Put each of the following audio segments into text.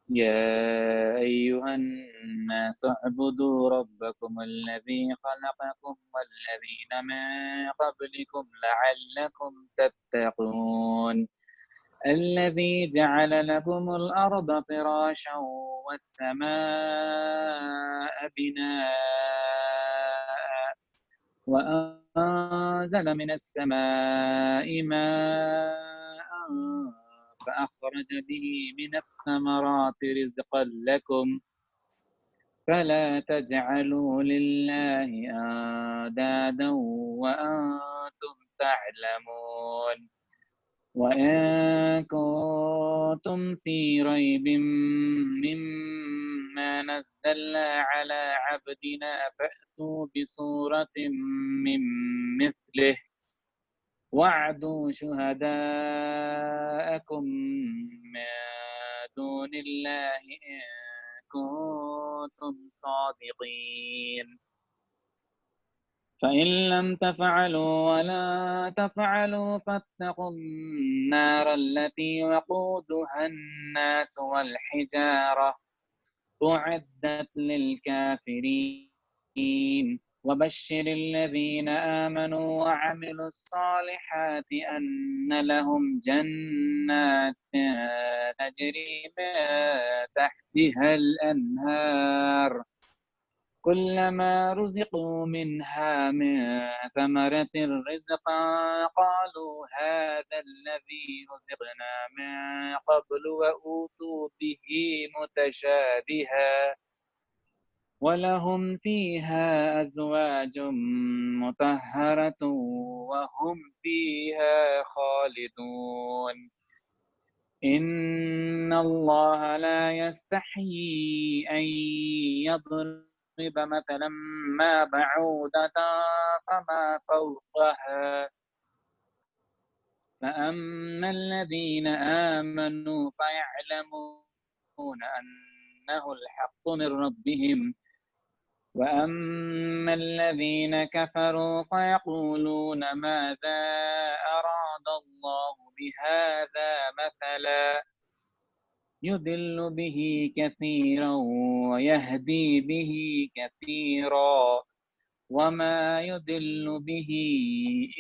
يا أيها الناس اعبدوا ربكم الذي خلقكم والذين من قبلكم لعلكم تتقون الذي جعل لكم الأرض فراشا والسماء بناء وأنزل من السماء ماء فأخرج به من الثمرات رزقا لكم فلا تجعلوا لله أندادا وأنتم تعلمون وإن كنتم في ريب مما نزلنا على عبدنا فأتوا بسورة من مثله واعدوا شهداءكم من دون الله إن كنتم صادقين فإن لم تفعلوا ولا تفعلوا فاتقوا النار التي وقودها الناس والحجارة أعدت للكافرين وبشر الذين آمنوا وعملوا الصالحات أن لهم جنات تجري من تحتها الأنهار كلما رزقوا منها من ثمرة رزقا قالوا هذا الذي رزقنا من قبل وأوتوا به متشابها ولهم فيها أزواج مطهرة وهم فيها خالدون إن الله لا يستحيي أن يضرب مثلا ما بعودة فما فوقها فأما الذين آمنوا فيعلمون أنه الحق من ربهم وأما الذين كفروا فيقولون ماذا أراد الله بهذا مثلا يضل به كثيرا ويهدي به كثيرا وما يضل به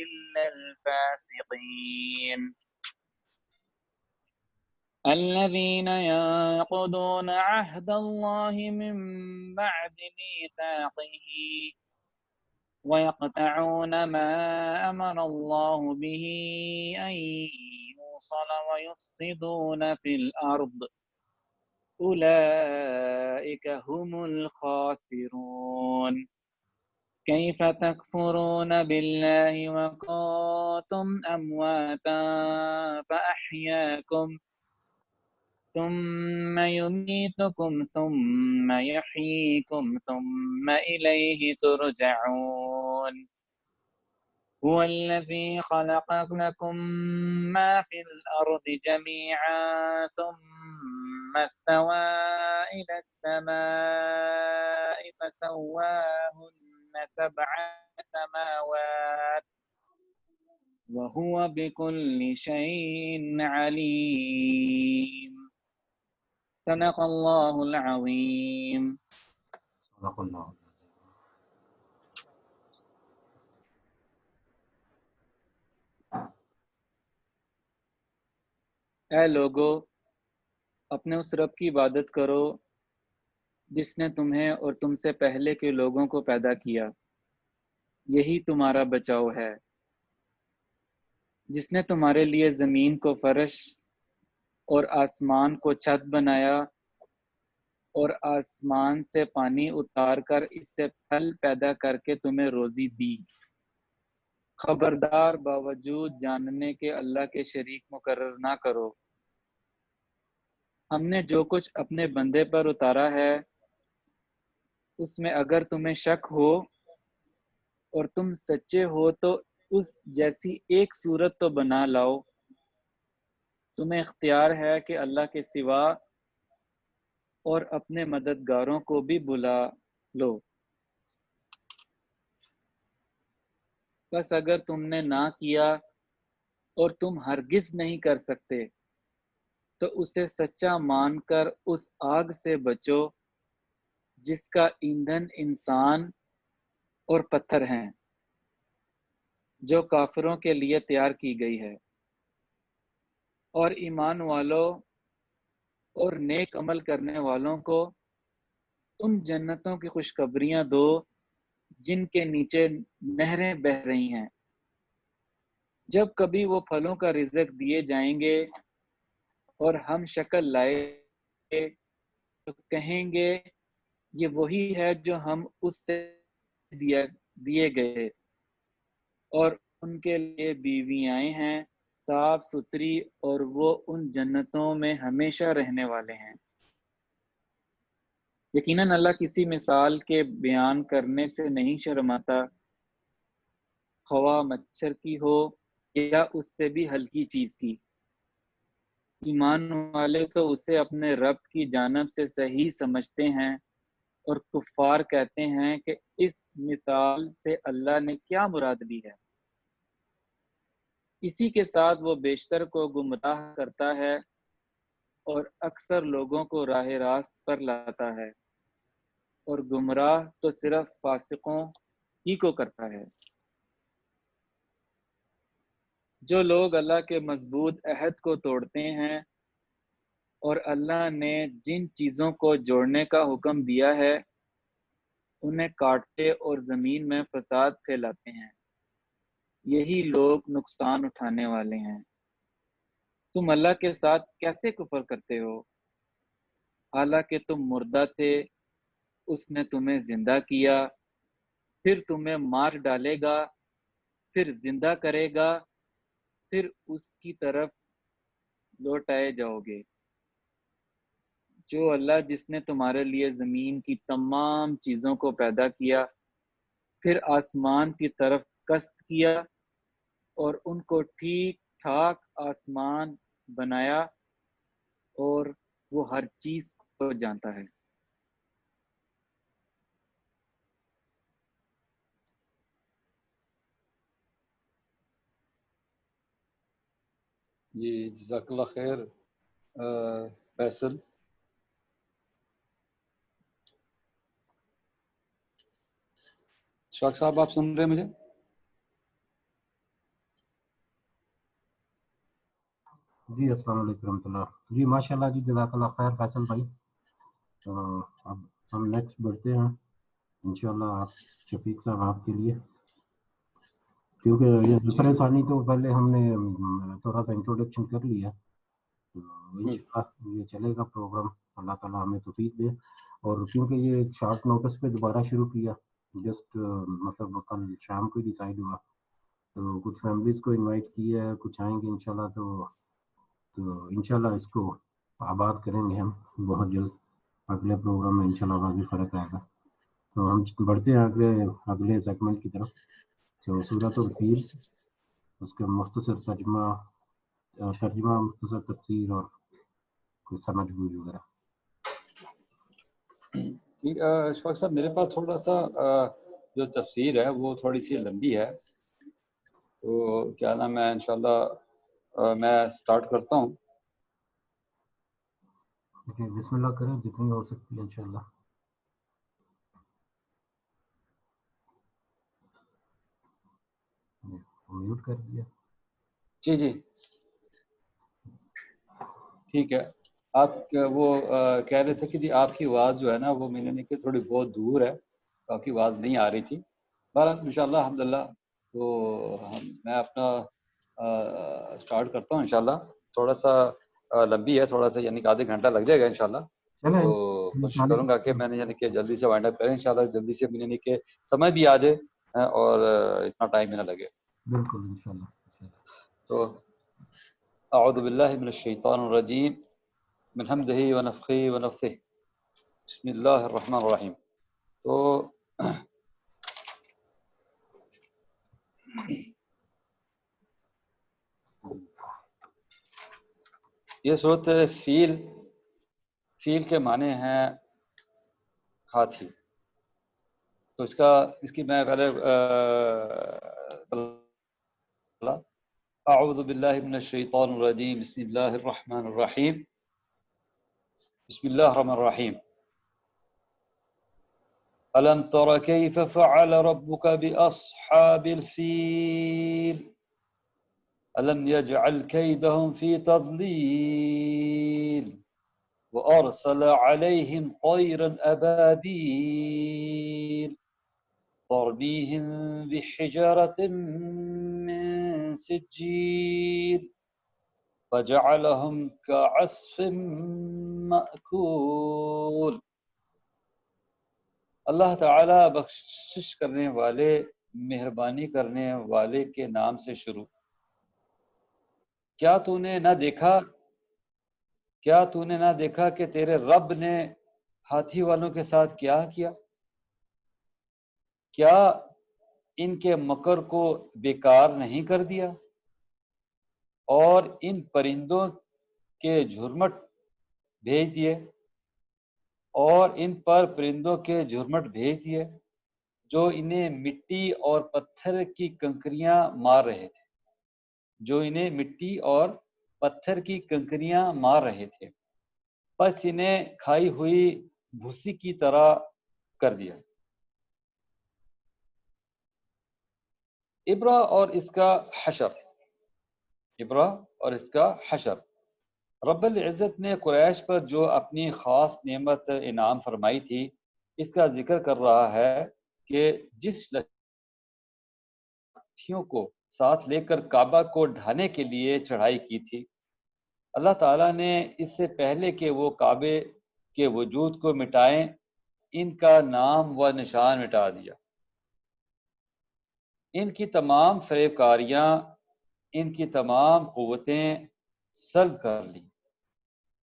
إلا الفاسقين الذين ينقضون عهد الله من بعد ميثاقه ويقطعون ما أمر الله به أن يوصل ويفسدون في الأرض أولئك هم الخاسرون كيف تكفرون بالله وكنتم أمواتا فأحياكم ثم يميتكم ثم يحييكم ثم إليه ترجعون هو الذي خلق لكم ما في الأرض جميعا ثم استوى إلى السماء فسواهن سبع سماوات وهو بكل شيء عليم صدق الله العظيم صدق اللہ۔ اے لوگو اپنے اس رب کی عبادت کرو جس نے تمہیں اور تم سے پہلے کے لوگوں کو پیدا کیا، یہی تمہارا بچاؤ ہے، جس نے تمہارے لیے زمین کو فرش اور آسمان کو چھت بنایا اور آسمان سے پانی اتار کر اس سے پھل پیدا کر کے تمہیں روزی دی۔ خبردار باوجود جاننے کے اللہ کے شریک مقرر نہ کرو۔ ہم نے جو کچھ اپنے بندے پر اتارا ہے اس میں اگر تمہیں شک ہو اور تم سچے ہو تو اس جیسی ایک صورت تو بنا لاؤ۔ تمہیں اختیار ہے کہ اللہ کے سوا اور اپنے مددگاروں کو بھی بلا لو۔ بس اگر تم نے نہ کیا اور تم ہرگز نہیں کر سکتے تو اسے سچا مان کر اس آگ سے بچو جس کا ایندھن انسان اور پتھر ہیں، جو کافروں کے لیے تیار کی گئی ہے، اور ایمان والوں اور نیک عمل کرنے والوں کو ان جنتوں کی خوشخبریاں دو جن کے نیچے نہریں بہہ رہی ہیں، جب کبھی وہ پھلوں کا رزق دیے جائیں گے اور ہم شکل لائے گے تو کہیں گے یہ وہی ہے جو ہم اس سے دیے گئے، اور ان کے لیے بیویاں ہیں صاف ستھری، اور وہ ان جنتوں میں ہمیشہ رہنے والے ہیں۔ یقیناً اللہ کسی مثال کے بیان کرنے سے نہیں شرماتا، خواہ مچھر کی ہو یا اس سے بھی ہلکی چیز کی۔ ایمان والے تو اسے اپنے رب کی جانب سے صحیح سمجھتے ہیں، اور کفار کہتے ہیں کہ اس مثال سے اللہ نے کیا مراد لی ہے۔ اسی کے ساتھ وہ بیشتر کو گمراہ کرتا ہے اور اکثر لوگوں کو راہ راست پر لاتا ہے، اور گمراہ تو صرف فاسقوں ہی کو کرتا ہے۔ جو لوگ اللہ کے مضبوط عہد کو توڑتے ہیں اور اللہ نے جن چیزوں کو جوڑنے کا حکم دیا ہے انہیں کاٹتے اور زمین میں فساد پھیلاتے ہیں، یہی لوگ نقصان اٹھانے والے ہیں۔ تم اللہ کے ساتھ کیسے کفر کرتے ہو حالانکہ تم مردہ تھے، اس نے تمہیں زندہ کیا، پھر تمہیں مار ڈالے گا، پھر زندہ کرے گا، پھر اس کی طرف لوٹائے جاؤ گے۔ جو اللہ جس نے تمہارے لیے زمین کی تمام چیزوں کو پیدا کیا، پھر آسمان کی طرف قصد کیا اور ان کو ٹھیک ٹھاک آسمان بنایا، اور وہ ہر چیز کو جانتا ہے۔ جی جزاک اللہ خیر فیصل۔ اشفاق صاحب آپ سن رہے ہیں مجھے؟ جی السلام علیکم ورحمۃ اللہ۔ جی ماشاء اللہ، جی جزاک اللہ خیر فیصل بھائی۔ اب ہم نیکسٹ بڑھتے ہیں انشاءاللہ آپ شفیق صاحب آپ کے لیے، کیونکہ یہ دوسرے ثانی تو پہلے ہم نے تھوڑا سا انٹروڈکشن کر لیا، تو انشاءاللہ یہ چلے گا پروگرام، اللہ تعالیٰ ہمیں توفیق دے۔ اور کیونکہ یہ شارٹ نوٹس پہ دوبارہ شروع کیا، جسٹ مطلب کل شام کو ڈیسائیڈ ہوا، تو کچھ فیملیز کو انوائٹ کیا ہے، کچھ آئیں گے انشاءاللہ، تو انشاءاللہ اس کو آباد کریں گے ہم بہت جلد، اگلے پروگرام میں انشاءاللہ واضح فرق آئے گا۔ تو ہم بڑھتے ہیں اگلے سیگمنٹ کی طرف۔ تو سورۃ الفیل، اس کا مختصر ترجمہ مختصر تفسیر اور کوئی سمجھ بوجھ وغیرہ۔ ٹھیک اشفاق صاحب، میرے پاس تھوڑا سا جو تفسیر ہے وہ تھوڑی سی لمبی ہے، تو کیا نام ہے انشاءاللہ میں سٹارٹ کرتا ہوں۔ بسم اللہ کریں جتنی ہو سکتی ہے انشاءاللہ۔ میوٹ کر دیا۔ جی جی ٹھیک ہے۔ آپ وہ کہہ رہے تھے کہ جی آپ کی آواز جو ہے نا وہ میں نے کہ تھوڑی بہت دور ہے، آپ کی آواز نہیں آ رہی تھی۔ بہرحال انشاءاللہ الحمدللہ تو میں اپنا سٹارٹ کرتا ہوں انشاءاللہ۔ تھوڑا سا لمبی ہے، تھوڑا سا یعنی کہ آدھے گھنٹہ لگ جائے گا انشاءاللہ، تو کوشش کروں گا کہ میں نے یعنی کہ جلدی سے وائنڈ اپ کریں انشاءاللہ، جلدی سے یعنی کہ سمجھ بھی آ جائے اور اتنا ٹائم بھی نہ لگے۔ بالکل انشاءاللہ۔ تو اعوذ باللہ من الشیطان الرجیم من حمدہ ونفخہ ونفثہ، بسم اللہ الرحمن الرحیم۔ تو یہ صورت فیل کے معنی ہیں ہاتھی۔ تو اس کی میں پہلے اعوذ باللہ من الشیطان الرجیم بسم اللہ الرحمن الرحیم بسم اللہ الرحمن الرحیم ألم تر كيف فعل ربك بأصحاب الفيل ألم يجعل كيدهم في تضليل وأرسل عليهم طيرا أبابيل ترميهم بحجارة من سجيل فجعلهم كعصف مأكول. اللہ تعالیٰ بخشش کرنے والے مہربانی کرنے والے کے نام سے شروع. کیا تو نے نہ دیکھا کہ تیرے رب نے ہاتھی والوں کے ساتھ کیا کیا؟ کیا ان کے مکر کو بیکار نہیں کر دیا اور ان پرندوں کے جھرمٹ بھیج دیے جو انہیں مٹی اور پتھر کی کنکریاں مار رہے تھے پس انہیں کھائی ہوئی بھوسی کی طرح کر دیا. ابرا اور اس کا حشر. رب العزت نے قریش پر جو اپنی خاص نعمت انعام فرمائی تھی اس کا ذکر کر رہا ہے کہ جس لٹھیوں کو ساتھ لے کر کعبہ کو ڈھانے کے لیے چڑھائی کی تھی اللہ تعالیٰ نے اس سے پہلے کہ وہ کعبے کے وجود کو مٹائیں ان کا نام و نشان مٹا دیا. ان کی تمام فریب کاریاں ان کی تمام قوتیں سلب کر لی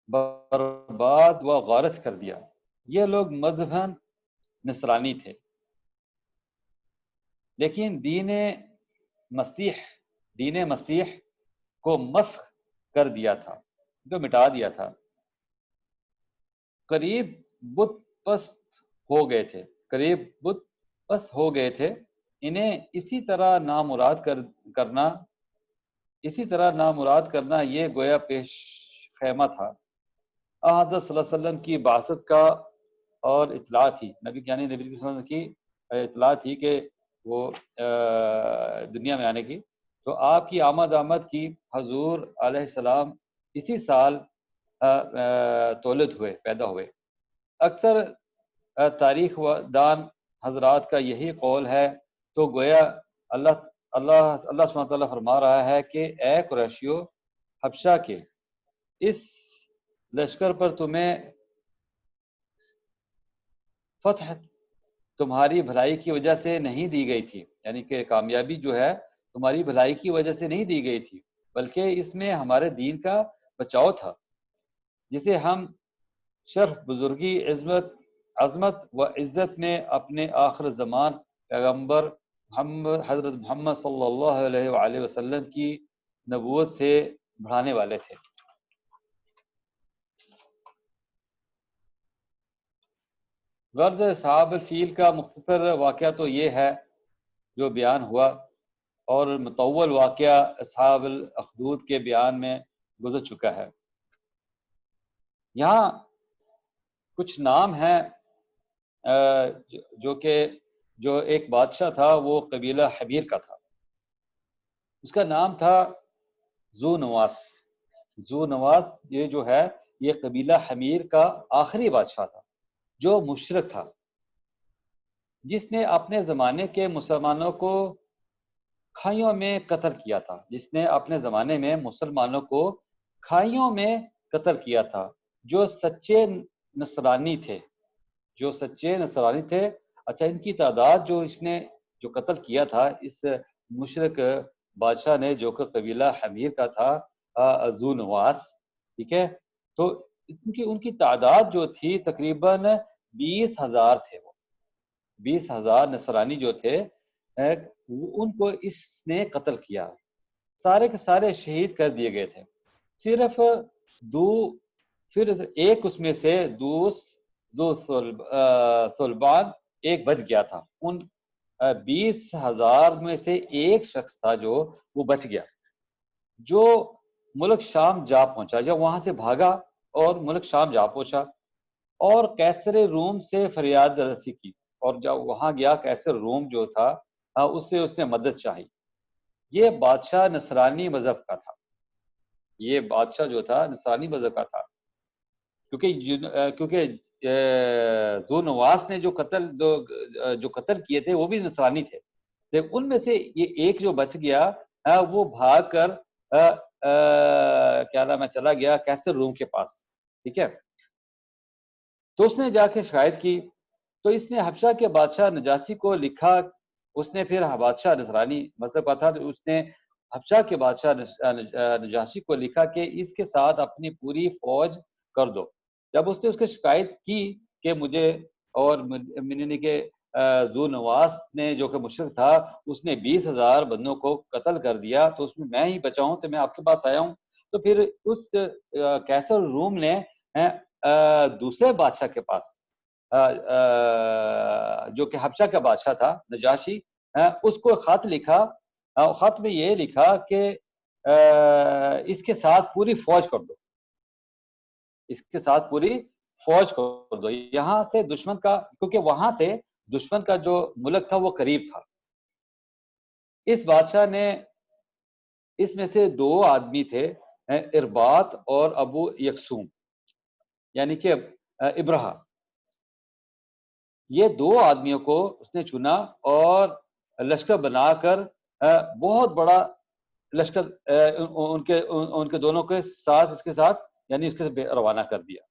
برباد و غارت کر دیا. یہ لوگ مذہباً نصرانی تھے لیکن دین مسیح کو مسخ کر دیا تھا جو مٹا دیا تھا. قریب بت پست ہو گئے تھے انہیں اسی طرح نامراد کرنا یہ گویا پیش خیمہ تھا. حضرت صلی اللہ علیہ وسلم کی بعثت کا اور اطلاع تھی نبی صلی اللہ علیہ وسلم کی اطلاع تھی کہ وہ دنیا میں آنے کی. تو آپ کی آمد کی حضور علیہ السلام اسی سال پیدا ہوئے. اکثر تاریخ دان حضرات کا یہی قول ہے. تو گویا اللہ سبحانہ وتعالیٰ فرما رہا ہے کہ اے قریشیو حبشہ کے اس لشکر پر تمہیں فتح تمہاری بھلائی کی وجہ سے نہیں دی گئی تھی، یعنی کہ کامیابی جو ہے تمہاری بھلائی کی وجہ سے نہیں دی گئی تھی بلکہ اس میں ہمارے دین کا بچاؤ تھا جسے ہم شرف بزرگی عظمت و عزت میں اپنے آخر زمان پیغمبر حضرت محمد صلی اللہ علیہ وآلہ وسلم کی نبوت سے بڑھانے والے تھے. غرض اصحاب الفیل کا مختصر واقعہ تو یہ ہے جو بیان ہوا اور مطول واقعہ اصحاب الاخدود کے بیان میں گزر چکا ہے. یہاں کچھ نام ہیں جو ایک بادشاہ تھا وہ قبیلہ حمیر کا تھا. اس کا نام تھا ذو نواس. یہ جو ہے یہ قبیلہ حمیر کا آخری بادشاہ تھا جو مشرک تھا جس نے اپنے زمانے کے مسلمانوں کو کھائیوں میں قتل کیا تھا. جو سچے نصرانی تھے. اچھا ان کی تعداد جو قتل کیا تھا اس مشرک بادشاہ نے جو کہ قبیلہ حمیر کا تھا ذو نواس، ٹھیک ہے، تو ان کی تعداد جو تھی تقریباً 20,000 تھے. وہ 20,000 نصرانی جو تھے ان کو اس نے قتل کیا. سارے کے سارے شہید کر دیے گئے تھے. صرف پھر ایک اس میں سے دو صلبان ایک بچ گیا تھا. ان 20,000 میں سے ایک شخص تھا جو وہ بچ گیا. جو ملک شام جا پہنچا، جب وہاں سے بھاگا اور ملک شام جا پہنچا اور کیسر روم سے فریاد رسی کی، اور جب وہاں گیا کیسر روم جو تھا اس سے اس نے مدد چاہی. یہ بادشاہ نصرانی مذہب کا تھا، یہ بادشاہ جو تھا نصرانی مذہب کا تھا، کیونکہ ذو نواس نے جو قتل کیے تھے وہ بھی نصرانی تھے. ان میں سے یہ ایک جو بچ گیا وہ بھاگ کر کیا نام ہے چلا گیا کیسر روم کے پاس. ٹھیک ہے، تو اس نے جا کے شکایت کی، تو اس نے حبشہ کے بادشاہ نجاشی کو لکھا. اس نے پھر بادشاہ نصرانی مذہب کا تھا، تو اس نے حبشہ کے بادشاہ نجاشی کو لکھا کہ اس کے ساتھ اپنی پوری فوج کر دو. جب اس نے اس کی شکایت کی کہ مجھے اور کے ذو نواس نے جو کہ مشرک تھا اس نے 20,000 بندوں کو قتل کر دیا، تو اس میں ہی بچا ہوں، تو میں آپ کے پاس آیا ہوں. تو پھر اس کیسر روم نے دوسرے بادشاہ کے پاس جو کہ حبشہ کا بادشاہ تھا نجاشی، اس کو خط لکھا. خط میں یہ لکھا کہ اس کے ساتھ پوری فوج کر دو، اس کے ساتھ پوری فوج کر دو یہاں سے دشمن کا، کیونکہ وہاں سے دشمن کا جو ملک تھا وہ قریب تھا. اس بادشاہ نے اس میں سے 2 آدمی تھے، ارباط اور ابو یکسوم، یعنی کہ ابرہا. یہ 2 آدمیوں کو اس نے چنا اور لشکر بنا کر بہت بڑا لشکر ان کے دونوں کے ساتھ اس کے ساتھ یعنی اس کے روانہ کر دیا.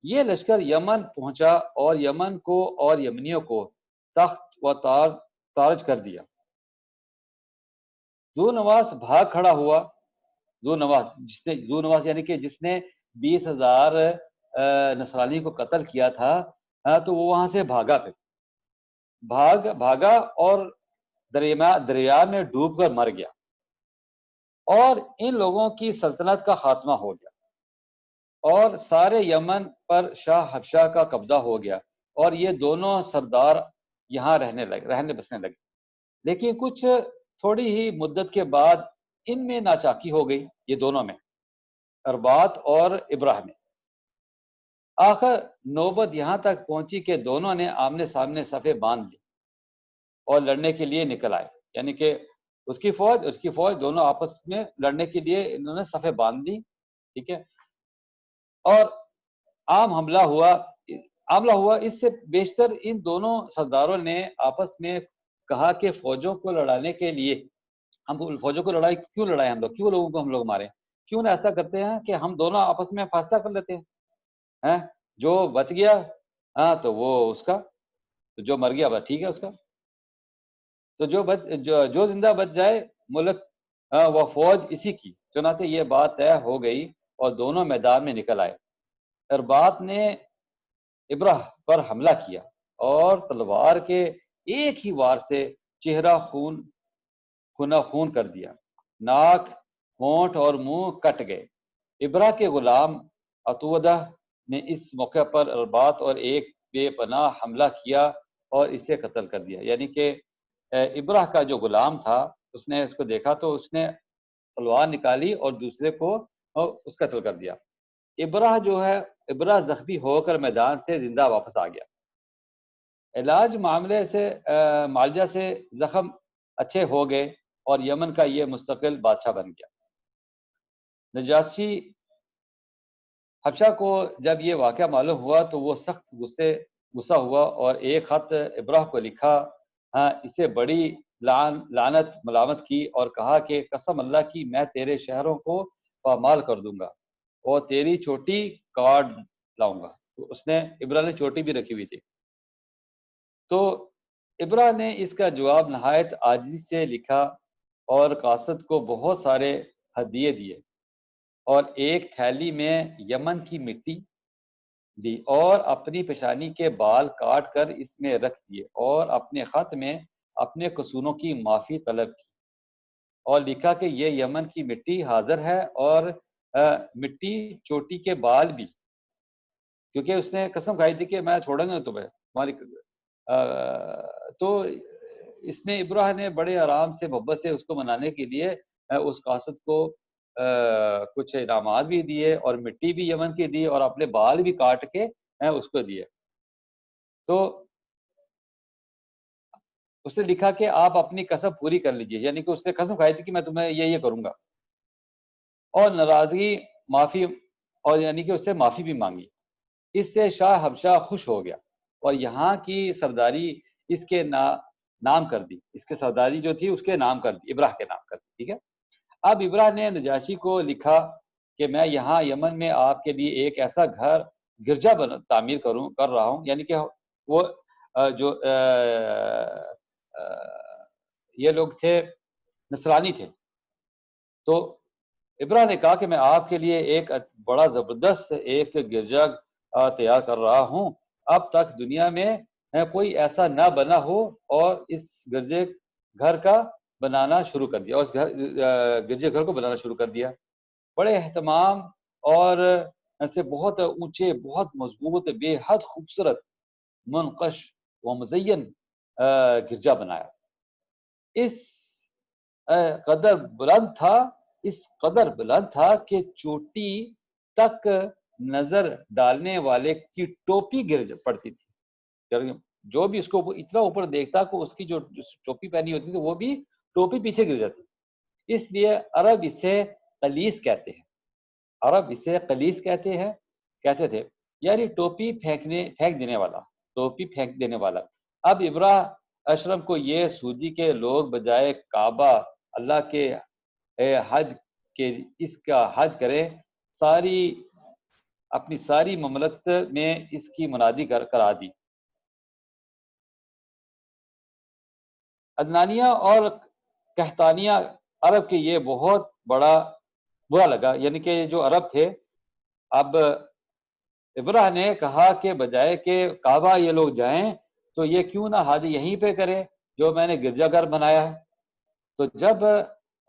یہ لشکر یمن پہنچا اور یمن کو اور یمنیوں کو تخت و تارج کر دیا. ذو نواس بھاگ کھڑا ہوا. ذو نواس یعنی کہ جس نے 20,000 نصرانی کو قتل کیا تھا، تو وہ وہاں سے بھاگا. پھر بھاگا اور دریا میں ڈوب کر مر گیا، اور ان لوگوں کی سلطنت کا خاتمہ ہو گیا اور سارے یمن پر شاہ حبشہ کا قبضہ ہو گیا، اور یہ دونوں سردار یہاں رہنے بسنے لگے. لیکن کچھ تھوڑی ہی مدت کے بعد ان میں ناچاکی ہو گئی، یہ دونوں میں، ارباط اور ابراہ میں. آخر نوبت یہاں تک پہنچی کہ دونوں نے آمنے سامنے صفیں باندھ لی اور لڑنے کے لیے نکل آئے. یعنی کہ اس کی فوج دونوں آپس میں لڑنے کے لیے انہوں نے صفیں باندھ دی. ٹھیک ہے، اور عام حملہ ہوا. اس سے بیشتر ان دونوں سرداروں نے آپس میں کہا کہ فوجوں کو لڑانے کے لیے ہم فوجوں کو کیوں لڑائیں، کیوں لوگوں کو ہم لوگ ماریں، کیوں نہ ایسا کرتے ہیں کہ ہم دونوں آپس میں فیصلہ کر لیتے ہیں. جو بچ گیا تو وہ اس کا، جو مر گیا بس ٹھیک ہے اس کا. تو جو زندہ بچ جائے ملک وہ فوج اسی کی. چنانچہ یہ بات طے ہو گئی اور دونوں میدان میں نکل آئے. ارباط نے ابرہ پر حملہ کیا اور تلوار کے ایک ہی وار سے چہرہ خون کر دیا، ناک، ہونٹ اور منہ کٹ گئے. ابرہ کے غلام عطودہ نے اس موقع پر ارباط اور ایک بے پناہ حملہ کیا اور اسے قتل کر دیا. یعنی کہ ابرہ کا جو غلام تھا اس نے اس کو دیکھا تو اس نے تلوار نکالی اور دوسرے کو اس کا قتل کر دیا. ابرہ زخمی ہو کر میدان سے زندہ واپس آ گیا. علاج معالجہ سے زخم اچھے ہو گئے اور یمن کا یہ مستقل بادشاہ بن گیا. نجاشی حبشہ کو جب یہ واقعہ معلوم ہوا تو وہ سخت غصہ ہوا اور ایک خط ابرہ کو لکھا، اسے بڑی لعنت ملامت کی اور کہا کہ قسم اللہ کی میں تیرے شہروں کو پامال کر دوں گا اور تیری چوٹی کاٹ لاؤں گا. اس نے ابرہ نے چوٹی بھی رکھی ہوئی تھی. تو ابرہ نے اس کا جواب نہایت عاجزی سے لکھا اور قاصد کو بہت سارے ہدیے دیے اور ایک تھیلی میں یمن کی مٹی دی اور اپنی پیشانی کے بال کاٹ کر اس میں رکھ دیے اور اپنے خط میں اپنے قصوروں کی معافی طلب کی اور لکھا کہ یہ یمن کی مٹی حاضر ہے اور مٹی چوٹی کے بال بھی، کیونکہ اس نے قسم کھائی تھی کہ میں چھوڑوں گا تمہیں تمہاری. تو اس نے ابرہ نے بڑے آرام سے محبت سے اس کو منانے کے لیے اس قاصد کو کچھ انعامات بھی دیے اور مٹی بھی یمن کی دی اور اپنے بال بھی کاٹ کے اس کو دیے. تو اس نے لکھا کہ آپ اپنی قسم پوری کر لیجیے، یعنی کہ اس نے قسم کھائی تھی کہ میں تمہیں یہ کروں گا، اور ناراضگی معافی، اور یعنی کہ اس سے معافی بھی مانگی. اس سے شاہ حبشہ خوش ہو گیا اور یہاں کی سرداری اس کے نام کر دی، اس کے سرداری جو تھی اس کے نام کر دی، ابراہ کے نام کر دی. ٹھیک ہے. اب ابراہ نے نجاشی کو لکھا کہ میں یہاں یمن میں آپ کے لیے ایک ایسا گرجا تعمیر کر رہا ہوں، یعنی کہ وہ جو یہ لوگ تھے نصرانی تھے. تو ابراہ نے کہا کہ میں آپ کے لیے ایک بڑا زبردست ایک گرجا تیار کر رہا ہوں، اب تک دنیا میں کوئی ایسا نہ بنا ہو، اور اس گرجے گھر کا بنانا شروع کر دیا، اور اس گرجے گھر کو بنانا شروع کر دیا. بڑے اہتمام اور سے بہت اونچے، بہت مضبوط، بے حد خوبصورت، منقش و مزین گرجا بنایا. اس قدر بلند تھا کہ چوٹی تک نظر ڈالنے والے کی ٹوپی گر پڑتی تھی. جو بھی اس کو اتنا اوپر دیکھتا کہ اس کی جو ٹوپی پہنی ہوتی تھی وہ بھی ٹوپی پیچھے گر جاتی. اس لیے عرب اسے قلیس کہتے ہیں، عرب اسے قلیس کہتے تھے، یعنی ٹوپی پھینک دینے والا، ٹوپی پھینک دینے والا. اب ابراہ اشرم کو یہ سودی کے لوگ بجائے کعبہ اللہ کے حج کے اس کا حج کرے، اپنی ساری مملکت میں اس کی منادی کرا دی. عدنانیہ اور قحطانیہ عرب کے یہ بہت برا لگا، یعنی کہ جو عرب تھے. اب ابراہ نے کہا کہ بجائے کہ کعبہ یہ لوگ جائیں تو یہ کیوں نہ حج یہیں پہ کرے جو میں نے گرجا گھر بنایا ہے. تو جب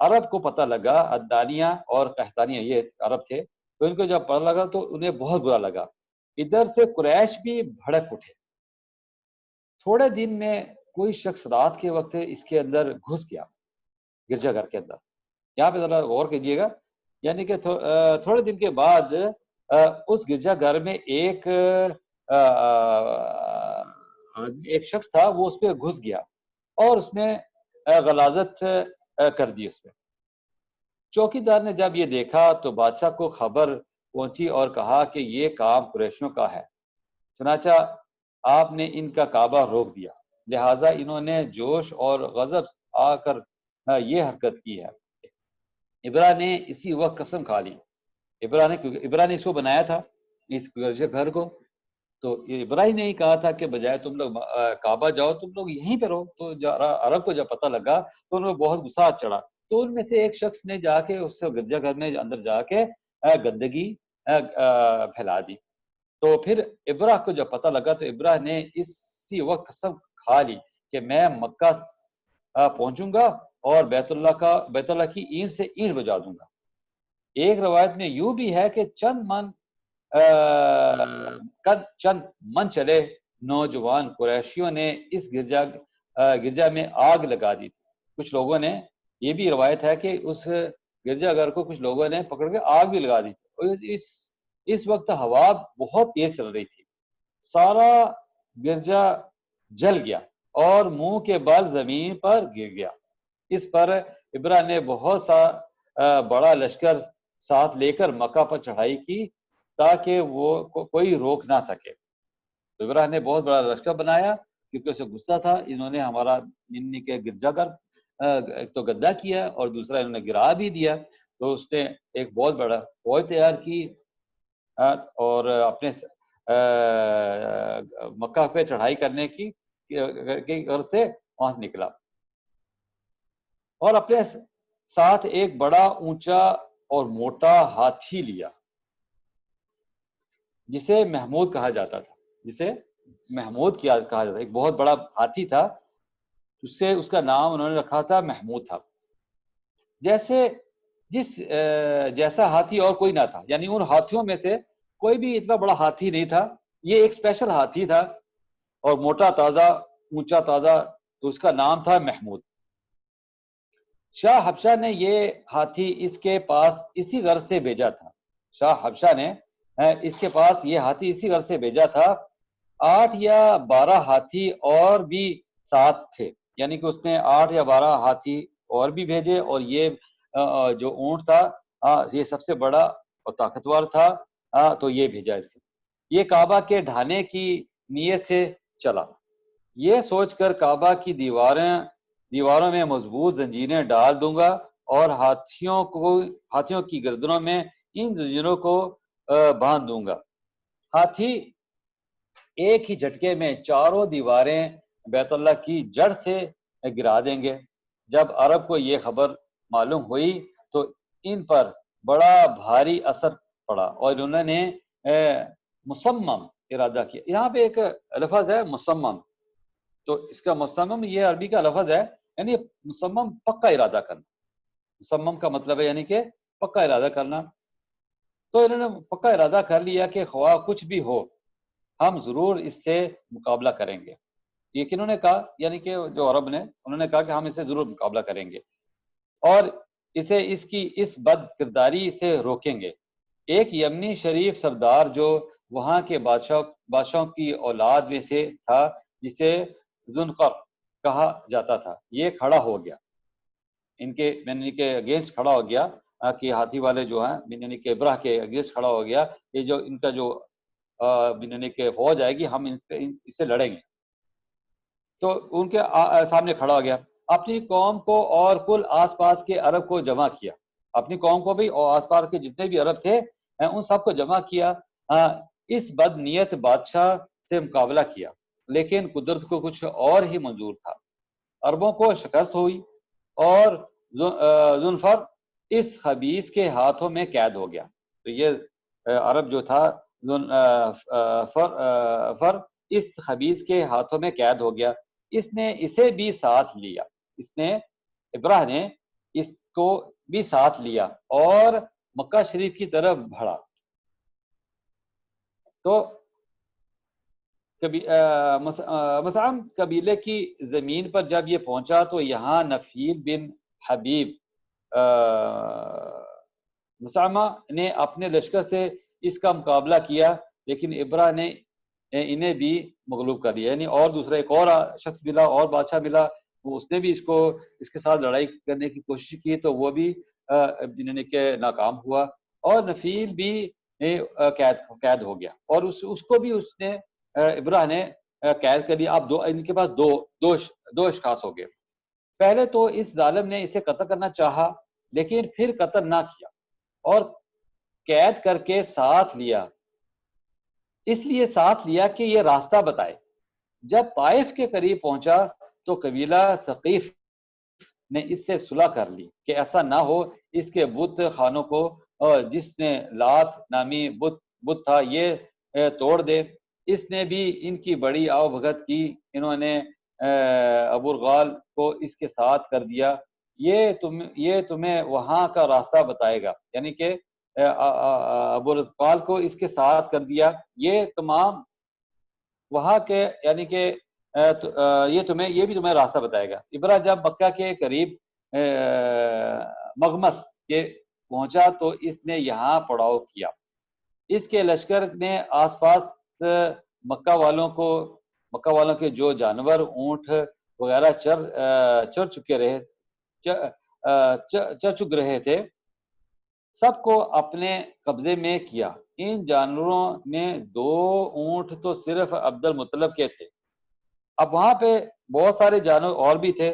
عرب کو پتہ لگا، عدنانیہ اور قحطانیہ یہ عرب تھے، تو ان کو جب پتہ لگا تو انہیں بہت برا لگا. ادھر سے قریش بھی بھڑک اٹھے. تھوڑے دن میں کوئی شخص رات کے وقت اس کے اندر گھس گیا، گرجا گھر کے اندر. یہاں پہ ذرا غور کیجیے گا، یعنی کہ تھوڑے دن کے بعد اس گرجا گھر میں ایک شخص تھا، وہ اس پہ گھس گیا اور اس میں غلاظت کر دی اس پہ. چوکی دار نے جب یہ دیکھا تو بادشاہ کو خبر پہنچی اور کہا کہ یہ کام قریشیوں کا ہے، چنانچہ آپ نے ان کا کعبہ روک دیا، لہٰذا انہوں نے جوش اور غضب آ کر یہ حرکت کی ہے. ابراہ نے اسی وقت قسم کھا لی. ابراہ نے اس کو بنایا تھا، اس گھر کو، تو ابراہیم نے ہی کہا تھا کہ بجائے تم لوگ کعبہ جاؤ تم لوگ یہیں پہ رہو. تو عرب کو جب پتہ لگا تو انہیں بہت غصہ چڑھا. تو ان میں سے ایک شخص نے جا کے اس گرجا گھر میں اندر جا کے گندگی پھیلا دی. تو پھر ابراہ کو جب پتہ لگا تو ابراہ نے اسی وقت قسم کھا لی کہ میں مکہ پہنچوں گا اور بیت اللہ کی اینٹ سے اینٹ بجا دوں گا. ایک روایت میں یوں بھی ہے کہ چند من چلے نوجوان قریشیوں نے اس گرجا میں آگ لگا دی تھی. کچھ لوگوں نے، یہ بھی روایت ہے کہ اس گرجا گھر کو کچھ لوگوں نے پکڑ کے آگ بھی لگا دی تھی. اور اس وقت ہوا بہت تیز چل رہی تھی، سارا گرجا جل گیا اور منہ کے بل زمین پر گر گیا. اس پر ابراہ نے بہت سا بڑا لشکر ساتھ لے کر مکہ پر چڑھائی کی تاکہ وہ کوئی روک نہ سکے. تو ابراہ نے بہت بڑا لشکر بنایا کیونکہ اسے غصہ تھا، انہوں نے ہمارا کے گرجا گھر ایک تو گندا کیا اور دوسرا انہوں نے گرا بھی دیا. تو اس نے ایک بہت بڑا فوج تیار کی اور اپنے مکہ پہ چڑھائی کرنے کی گھر سے وہاں سے نکلا اور اپنے ساتھ ایک بڑا اونچا اور موٹا ہاتھی لیا جسے محمود کہا جاتا تھا. ایک بہت بڑا ہاتھی تھا، اس کا نام انہوں نے رکھا تھا محمود تھا. جیسا ہاتھی اور کوئی نہ تھا، یعنی ان ہاتھیوں میں سے کوئی بھی اتنا بڑا ہاتھی نہیں تھا. یہ ایک اسپیشل ہاتھی تھا اور موٹا تازہ، اونچا تازہ، تو اس کا نام تھا محمود. شاہ حبشہ نے یہ ہاتھی اس کے پاس اسی غرض سے بھیجا تھا، شاہ حبشہ نے اس کے پاس یہ ہاتھی اسی غرض سے بھیجا تھا۔ 8 یا 12 ہاتھی اور بھی ساتھ تھے، یعنی کہ اس نے 8 یا 12 ہاتھی اور بھی بھیجے، اور یہ جو اونٹ تھا یہ سب سے بڑا اور طاقتور تھا، تو یہ بھیجا اس کے۔ یہ کعبہ کے ڈھانے کی نیت سے چلا، یہ سوچ کر کعبہ کی دیواروں میں مضبوط زنجیریں ڈال دوں گا، اور ہاتھیوں کی گردنوں میں ان زنجیروں کو باندھ دوں گا۔ ہاتھی ایک ہی جھٹکے میں چاروں دیواریں بیت اللہ کی جڑ سے گرا دیں گے۔ جب عرب کو یہ خبر معلوم ہوئی تو ان پر بڑا بھاری اثر پڑا، اور انہوں نے مصمم ارادہ کیا۔ یہاں پہ ایک لفظ ہے مصمم، تو اس کا مصمم یہ عربی کا لفظ ہے، یعنی مصمم پکا ارادہ کرنا۔ مصمم کا مطلب ہے یعنی کہ پکا ارادہ کرنا۔ تو انہوں نے پکا ارادہ کر لیا کہ خواہ کچھ بھی ہو ہم ضرور اس سے مقابلہ کریں گے۔ یہ کنہوں نے کہا؟ یعنی کہ جو عرب نے، انہوں نے کہا کہ ہم اس سے ضرور مقابلہ کریں گے اور اسے اس کی اس بد کرداری سے روکیں گے۔ ایک یمنی شریف سردار جو وہاں کے بادشاہوں کی اولاد میں سے تھا، جسے ذوالفقار کہا جاتا تھا، یہ کھڑا ہو گیا، ان کے یعنی کے اگینسٹ کھڑا ہو گیا، کہ ہاتھی والے جو ہیں یعنی کہ ابرہ کے اگینسٹ کھڑا ہو گیا، یہ جو ان کا جو یعنی کہ فوج آئے گی ہم اس سے لڑیں گے۔ تو ان کے سامنے کھڑا ہو گیا، اپنی قوم کو اور کل آس پاس کے عرب کو جمع کیا، اپنی قوم کو بھی اور آس پاس کے جتنے بھی عرب تھے ان سب کو جمع کیا، اس بد نیت بادشاہ سے مقابلہ کیا، لیکن قدرت کو کچھ اور ہی منظور تھا۔ عربوں کو شکست ہوئی اور ذوالفقار اس خبیث کے ہاتھوں میں قید ہو گیا۔ تو یہ عرب جو تھا فر اس خبیث کے ہاتھوں میں قید ہو گیا۔ اس نے اسے بھی ساتھ لیا، اس نے ابراہ نے اس کو بھی ساتھ لیا اور مکہ شریف کی طرف بڑھا۔ تو مسعم قبیلے کی زمین پر جب یہ پہنچا تو یہاں نفیل بن حبیب مسعمہ نے اپنے لشکر سے اس کا مقابلہ کیا، لیکن ابراہ نے انہیں بھی مغلوب کر دیا، یعنی اور دوسرا ایک اور شخص ملا اور بادشاہ ملا، وہ اس نے بھی اس کے ساتھ لڑائی کرنے کی کوشش کی، تو وہ بھی یعنی کہ ناکام ہوا، اور نفیل بھی قید ہو گیا، اور اس کو بھی اس نے ابراہ نے قید کر لیا۔ اب ان کے پاس دو اشخاص ہو گئے۔ پہلے تو اس ظالم نے اسے قتل کرنا چاہا، لیکن پھر قتل نہ کیا اور قید کر کے ساتھ لیا، اس لیے ساتھ لیا کہ یہ راستہ بتائے۔ جب طائف کے قریب پہنچا تو قبیلہ ثقیف نے اس سے صلح کر لی کہ ایسا نہ ہو اس کے بت خانوں کو، جس نے لات نامی بت تھا، یہ توڑ دے۔ اس نے بھی ان کی بڑی آؤ بھگت کی، انہوں نے ابو الغال کو اس کے ساتھ کر دیا، یہ تمہیں وہاں کا راستہ بتائے گا، یعنی کہ ابو الغال کو اس کے ساتھ کر دیا، یہ تمام وہاں کے یعنی کہ یہ بھی تمہیں راستہ بتائے گا۔ ابراہ جب مکہ کے قریب مغمس کے پہنچا تو اس نے یہاں پڑاؤ کیا۔ اس کے لشکر نے آس پاس مکہ والوں کے جو جانور اونٹ وغیرہ چر چک رہے تھے سب کو اپنے قبضے میں کیا۔ ان جانوروں میں 2 اونٹ تو صرف عبد المطلب کے تھے۔ اب وہاں پہ بہت سارے جانور اور بھی تھے،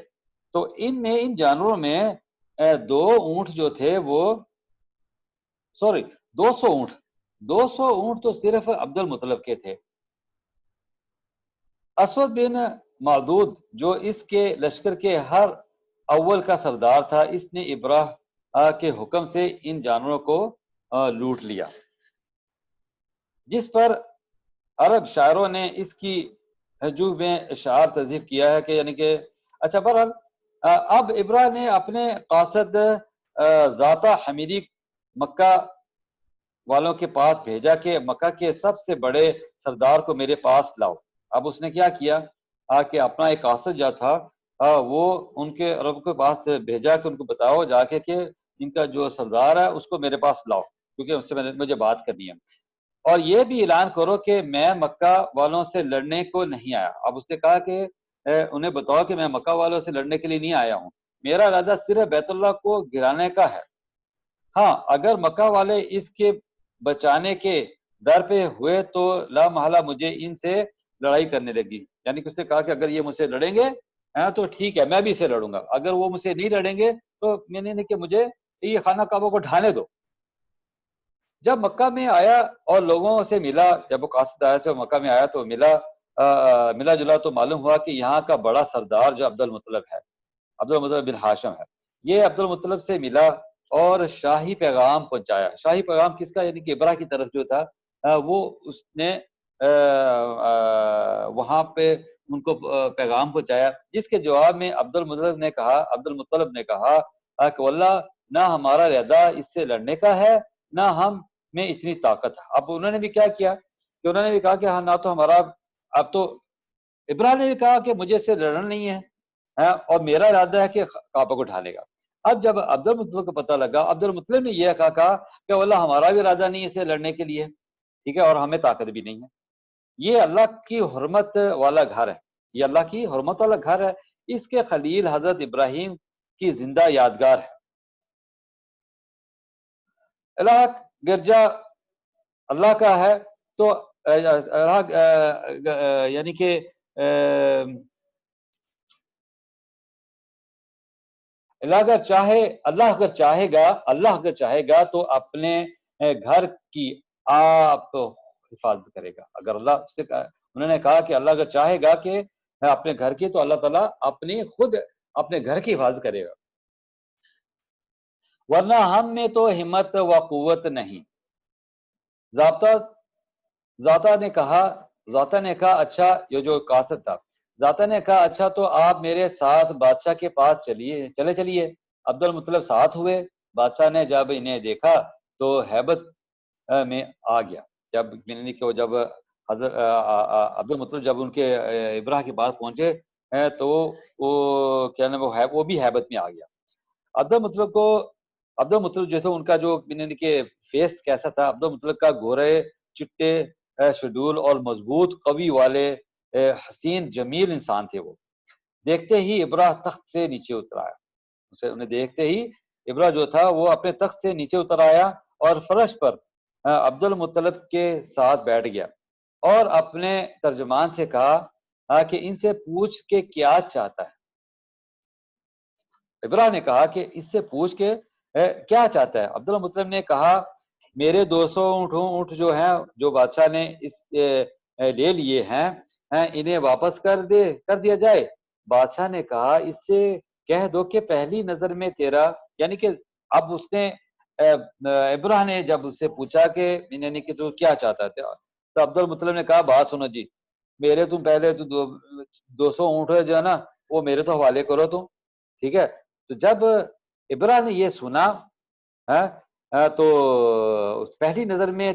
تو ان جانوروں میں 2 اونٹ جو تھے وہ 200 اونٹ تو صرف عبد المطلب کے تھے۔ اسود بن معدود جو اس کے لشکر کے ہر اول کا سردار تھا، اس نے ابراہ کے حکم سے ان جانوروں کو لوٹ لیا، جس پر عرب شاعروں نے اس کی ہجو میں اشعار تذیف کیا ہے کہ یعنی کہ اچھا بہرحال اب ابراہ نے اپنے قاصد ذاتہ حمیدی مکہ والوں کے پاس بھیجا کہ مکہ کے سب سے بڑے سردار کو میرے پاس لاؤ۔ اب اس نے کیا کیا کہ اپنا ایک قاصد جو تھا وہ ان کے رب کے پاس بھیجا کہ ان کو بتاؤ جا کے کہ ان کا جو سردار ہے اس کو میرے پاس لاؤ، کیونکہ اس سے مجھے بات کرنی ہے، اور یہ بھی اعلان کرو کہ میں مکہ والوں سے لڑنے کو نہیں آیا۔ اب اس نے کہا کہ انہیں بتاؤ کہ میں مکہ والوں سے لڑنے کے لیے نہیں آیا ہوں، میرا ارادہ صرف بیت اللہ کو گرانے کا ہے۔ ہاں اگر مکہ والے اس کے بچانے کے در پہ ہوئے تو لا محالہ مجھے ان سے لڑائی کرنے لگی، یعنی کہ اس نے کہا کہ اگر یہ مجھ سے لڑیں گے تو ٹھیک ہے میں بھی اسے لڑوں گا، اگر وہ مجھ سے نہیں لڑیں گے تو میں نے کہ مجھے یہ خانہ کعبہ کو ڈھانے دو۔ جب مکہ میں آیا اور لوگوں سے ملا، جب وہ قاصد آیا سے مکہ میں آیا تو ملا جلا تو معلوم ہوا کہ یہاں کا بڑا سردار جو عبد المطلب ہے، عبد المطلب بن ہاشم ہے، یہ عبد المطلب سے ملا اور شاہی پیغام پہنچایا۔ شاہی پیغام کس کا؟ یعنی کہ ابرہ کی طرف جو تھا وہ اس نے وہاں پہ ان کو پیغام پہنچایا، جس کے جواب میں عبد المطلب نے کہا کہ واللہ نہ ہمارا ارادہ اس سے لڑنے کا ہے نہ ہم میں اتنی طاقت ہے۔ اب انہوں نے بھی کیا کیا کہ انہوں نے بھی کہا کہ ہاں نہ تو ہمارا، اب تو ابرہ نے بھی کہا کہ مجھے اس سے لڑنا نہیں ہے اور میرا ارادہ ہے کہ کعبہ کو ڈھالے گا۔ اب جب عبد المطلب کو پتہ لگا، عبد المطلب نے یہ کہا کہ واللہ ہمارا بھی ارادہ نہیں ہے اسے لڑنے کے لیے، ٹھیک ہے، اور ہمیں طاقت بھی نہیں ہے۔ یہ اللہ کی حرمت والا گھر ہے، یہ اللہ کی حرمت والا گھر ہے، اس کے خلیل حضرت ابراہیم کی زندہ یادگار ہے۔ اللہ گرجا اللہ کا ہے تو یعنی کہ اللہ اگر چاہے گا تو اپنے گھر کی آپ حفاظت کرے گا۔ اگر اللہ سے انہوں نے کہا کہ اللہ اگر چاہے گا کہ اپنے گھر کی، تو اللہ تعالیٰ خود اپنے گھر کی حفاظت کرے گا، ورنہ ہم میں تو ہمت و قوت نہیں۔ ذاتہ نے کہا اچھا، یہ جو قاصد تھا، ذاتہ نے کہا اچھا تو آپ میرے ساتھ بادشاہ کے پاس چلیے۔ عبد المطلب ساتھ ہوئے۔ بادشاہ نے جب انہیں دیکھا تو ہیبت میں آ گیا۔ جب حضرت عبد المطلب جب ان کے ابرہ کے پاس پہنچے تو وہ بھی ہیبت میں آ گیا۔ عبد المطلب جو تھا، ان کا جو فیس کیسا تھا، عبد المطلب کا گورے چٹے شیڈول اور مضبوط قوی والے حسین جمیل انسان تھے۔ وہ دیکھتے ہی ابرہ تخت سے نیچے اتر آیا، انہیں دیکھتے ہی ابرہ جو تھا وہ اپنے تخت سے نیچے اتر آیا اور فرش پر عبد المطلب کے ساتھ بیٹھ گیا اور اپنے ترجمان سے کہا کہ ان سے پوچھ کے کیا چاہتا ہے۔ ابرہ نے کہا کہ اس سے پوچھ کے کیا چاہتا ہے؟ عبد المطلب نے کہا میرے 200 اونٹ جو ہیں، جو بادشاہ نے لے لیے ہیں، انہیں واپس کر دیا جائے۔ بادشاہ نے کہا اس سے کہہ دو کہ پہلی نظر میں تیرا، یعنی کہ اب اس نے ابرہ نے جب اس سے پوچھا کہ یعنی کہ تو کیا چاہتا تھا، تو عبد المطلب نے کہا بات سنو جی، میرے تم پہلے تو 200 اونٹ جو ہے نا وہ میرے تو حوالے کرو تم، ٹھیک ہے۔ تو جب ابرہ نے یہ سنا تو پہلی نظر میں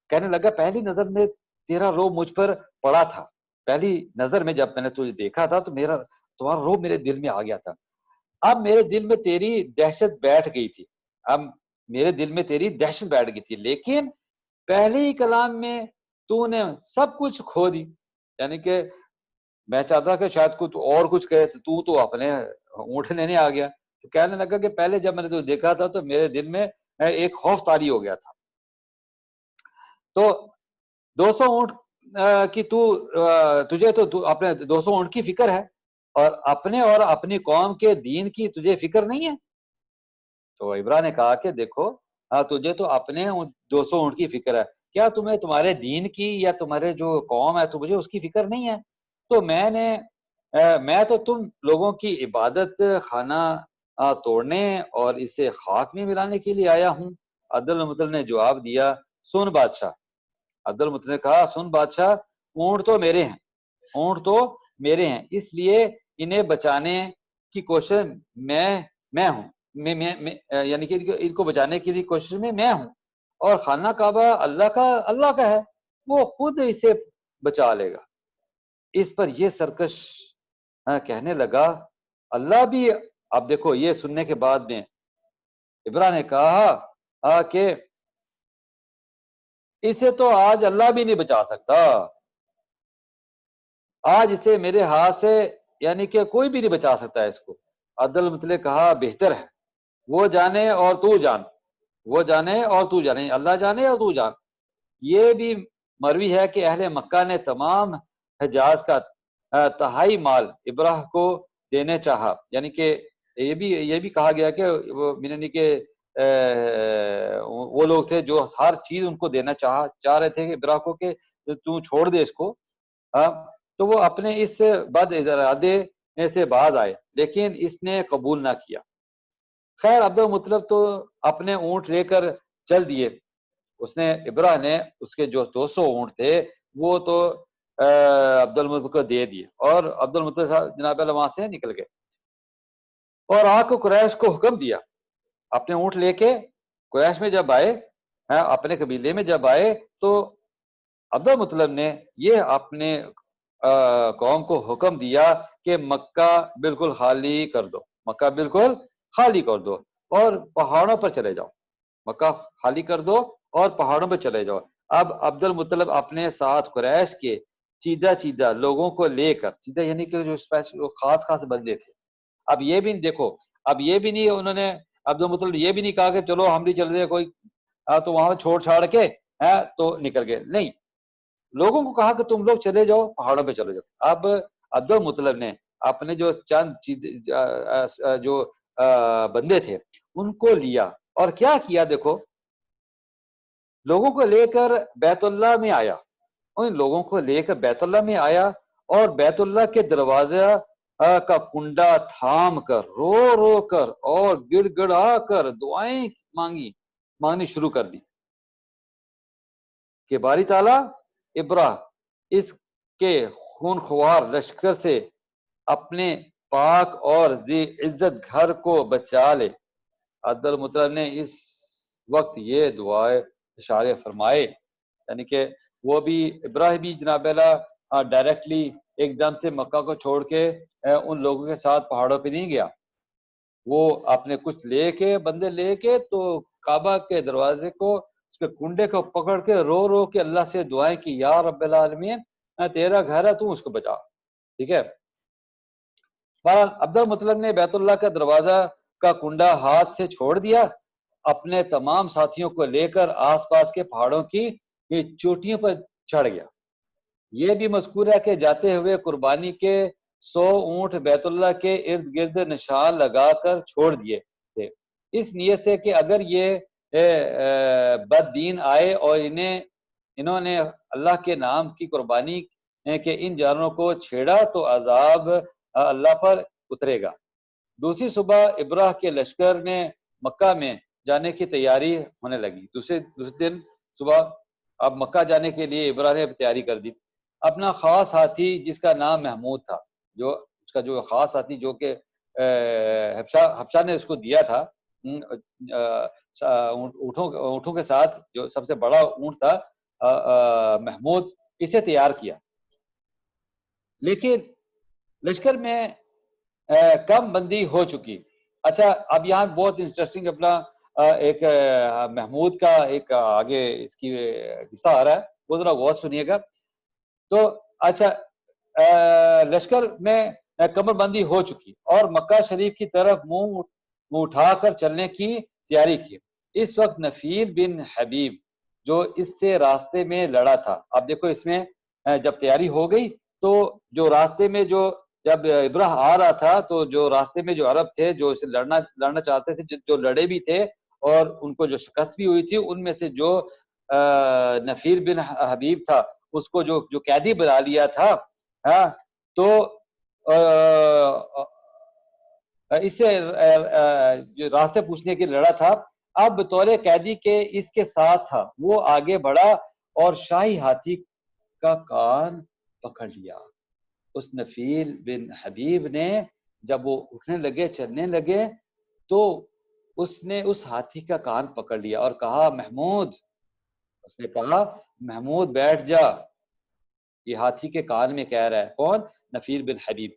کہنے لگا، پہلی نظر میں تیرا روب مجھ پر پڑا تھا، پہلی نظر میں جب میں نے تجھے دیکھا تھا تو تمہارا روب میرے دل میں آ گیا تھا۔ اب میرے دل میں تیری دہشت بیٹھ گئی تھی، لیکن پہلے ہی کلام میں تو نے سب کچھ کھو دی، یعنی کہ میں چاہتا کہ شاید اور کچھ کہے تو اپنے اونٹ لینے آ گیا۔ تو کہنے لگا کہ پہلے جب میں نے تجھے دیکھا تھا تو میرے دل میں ایک خوف طاری ہو گیا تھا، تو 200 اونٹ کی تجھے تو اپنے 200 اونٹ کی فکر ہے اور اپنی قوم کے دین کی تجھے فکر نہیں ہے۔ تو ابرہ نے کہا کہ دیکھو تجھے تو اپنے 200 اونٹ کی فکر ہے، کیا تمہیں تمہارے دین کی یا تمہارے جو قوم ہے تو مجھے اس کی فکر نہیں ہے؟ تو میں تو تم لوگوں کی عبادت خانہ توڑنے اور اسے خاک میں ملانے کے لیے آیا ہوں۔ عبد المطلب نے جواب دیا سن بادشاہ، عبد المطلب نے کہا سن بادشاہ، اونٹ تو میرے ہیں، اس لیے انہیں بچانے کی کوشش میں ہوں، یعنی کہ ان کو بچانے کی کوشش میں ہوں، اور خانہ کعبہ اللہ کا ہے، وہ خود اسے بچا لے گا۔ اس پر یہ سرکش کہنے لگا اللہ بھی اب دیکھو یہ سننے کے بعد میں ابراہ نے کہا کہ اسے تو آج اللہ بھی نہیں بچا سکتا، آج اسے میرے ہاتھ سے یعنی کہ کوئی بھی نہیں بچا سکتا ہے اس کو۔ عبد المطلب نے کہا بہتر ہے، وہ جانے اور تو جان، وہ جانے اور تو جانے، اللہ جانے اور تو جان۔ یہ بھی مروی ہے کہ اہل مکہ نے تمام حجاز کا تہائی مال ابراہ کو دینے چاہا، یعنی کہ یہ بھی کہا گیا کہ یعنی کہ وہ لوگ تھے جو ہر چیز ان کو دینا چاہ رہے تھے کہ ابراہ کو کہ تو چھوڑ دے اس کو، تو وہ اپنے اس بد ارادے سے باز آئے، لیکن اس نے قبول نہ کیا۔ خیر عبد المطلب تو اپنے اونٹ لے کر چل دیے، اس نے ابراہ نے اس کے جو 200 اونٹ تھے وہ تو عبد المطلب کو دے دیے، اور عبد المطلب صاحب جناب اللہ وہاں سے نکل گئے، اور آ کو قریش کو حکم دیا اپنے اونٹ لے کے قریش میں جب آئے، اپنے قبیلے میں جب آئے تو عبد المطلب نے یہ اپنے قوم کو حکم دیا کہ مکہ بالکل خالی کر دو، مکہ بالکل خالی کر دو اور پہاڑوں پر چلے جاؤ، مکہ خالی کر دو اور پہاڑوں پر چلے جاؤ۔ اب عبد المطلب اپنے ساتھ قریش کے چیدہ لوگوں کو لے کر، چیدہ یعنی کہ جو خاص بندے تھے، اب یہ بھی دیکھو، اب یہ بھی نہیں انہوں نے عبد المطلب یہ بھی نہیں کہا کہ چلو ہم بھی چل رہے کوئی تو وہاں چھوڑ چھاڑ کے تو نکل گئے، نہیں، لوگوں کو کہا کہ تم لوگ چلے جاؤ پہاڑوں پہ چلے جاؤ۔ اب عبد المطلب نے اپنے جو چند جو بندے تھے ان کو لیا اور کیا کیا، دیکھو لوگوں کو لے کر بیت اللہ میں آیا، ان لوگوں کو لے کر بیت اللہ میں آیا اور بیت اللہ کے دروازہ کا کنڈا تھام کر رو رو کر اور گڑ گڑا کر دعائیں مانگنی شروع کر دی کہ باری تعالیٰ ابراہ اس کے خونخوار لشکر سے اپنے پاک اور ذی عزت گھر کو بچا لے۔ عبد المطلب نے اس وقت یہ دعائیں اشارے فرمائے، یعنی کہ وہ بھی ابراہ بھی جناب اللہ ڈائریکٹلی ایک دم سے مکہ کو چھوڑ کے ان لوگوں کے ساتھ پہاڑوں پہ نہیں گیا، وہ اپنے کچھ لے کے بندے لے کے تو کعبہ کے دروازے کو اس کے کنڈے کو پکڑ کے رو رو کے اللہ سے دعائیں کی، یا رب العالمین تیرا گھر ہے تو اس کو بچا، ٹھیک ہے۔ بہرحال عبد المطلب نے بیت اللہ کا دروازہ کا کنڈا ہاتھ سے چھوڑ دیا، اپنے تمام ساتھیوں کو لے کر آس پاس کے پہاڑوں کی چوٹیوں پر چڑھ گیا۔ یہ بھی مذکور ہے کہ جاتے ہوئے قربانی کے 100 اونٹ بیت اللہ کے ارد گرد نشان لگا کر چھوڑ دیے تھے، اس نیت سے کہ اگر یہ بد دین آئے اور انہوں نے اللہ کے نام کی قربانی کے ان جانوروں کو چھیڑا تو عذاب اللہ پر اترے گا۔ دوسری صبح ابراہ کے لشکر میں مکہ میں جانے کی تیاری ہونے لگی، دوسرے دن صبح اب مکہ جانے کے لیے ابراہ نے تیاری کر دی۔ اپنا خاص ساتھی جس کا نام محمود تھا، جو اس کا جو خاص ساتھی جو کہ حبشہ نے اس کو دیا تھا، اونٹوں کے ساتھ جو سب سے بڑا اونٹ تھا محمود، اسے تیار کیا، لیکن لشکر میں کم بندی ہو چکی۔ اچھا اب یہاں بہت انٹرسٹنگ اپنا ایک محمود کا ایک آگے اس کی قصہ آ رہا ہے، وہ ذرا غور سنیے گا۔ تو اچھا لشکر میں کمر بندی ہو چکی اور مکہ شریف کی طرف منہ اٹھا کر چلنے کی تیاری کی۔ اس وقت نفیل بن حبیب جو اس سے راستے میں لڑا تھا، اب دیکھو اس میں جب تیاری ہو گئی تو جو راستے میں جب ابراہ آ رہا تھا تو جو راستے میں جو عرب تھے جو اسے لڑنا چاہتے تھے، جو لڑے بھی تھے اور ان کو جو شکست بھی ہوئی تھی، ان میں سے جو نفیل بن حبیب تھا اس کو جو قیدی بنا لیا تھا، تو اس سے راستے پوچھنے کے لڑا تھا، اب بطور قیدی کے اس کے ساتھ تھا، وہ آگے بڑھا اور شاہی ہاتھی کا کان پکڑ لیا۔ اس نفیل بن حبیب نے جب وہ اٹھنے لگے چلنے لگے تو اس نے اس ہاتھی کا کان پکڑ لیا اور کہا محمود، اس نے کہا محمود بیٹھ جا، یہ ہاتھی کے کان میں کہہ رہا ہے کون؟ نفیل بن حبیب،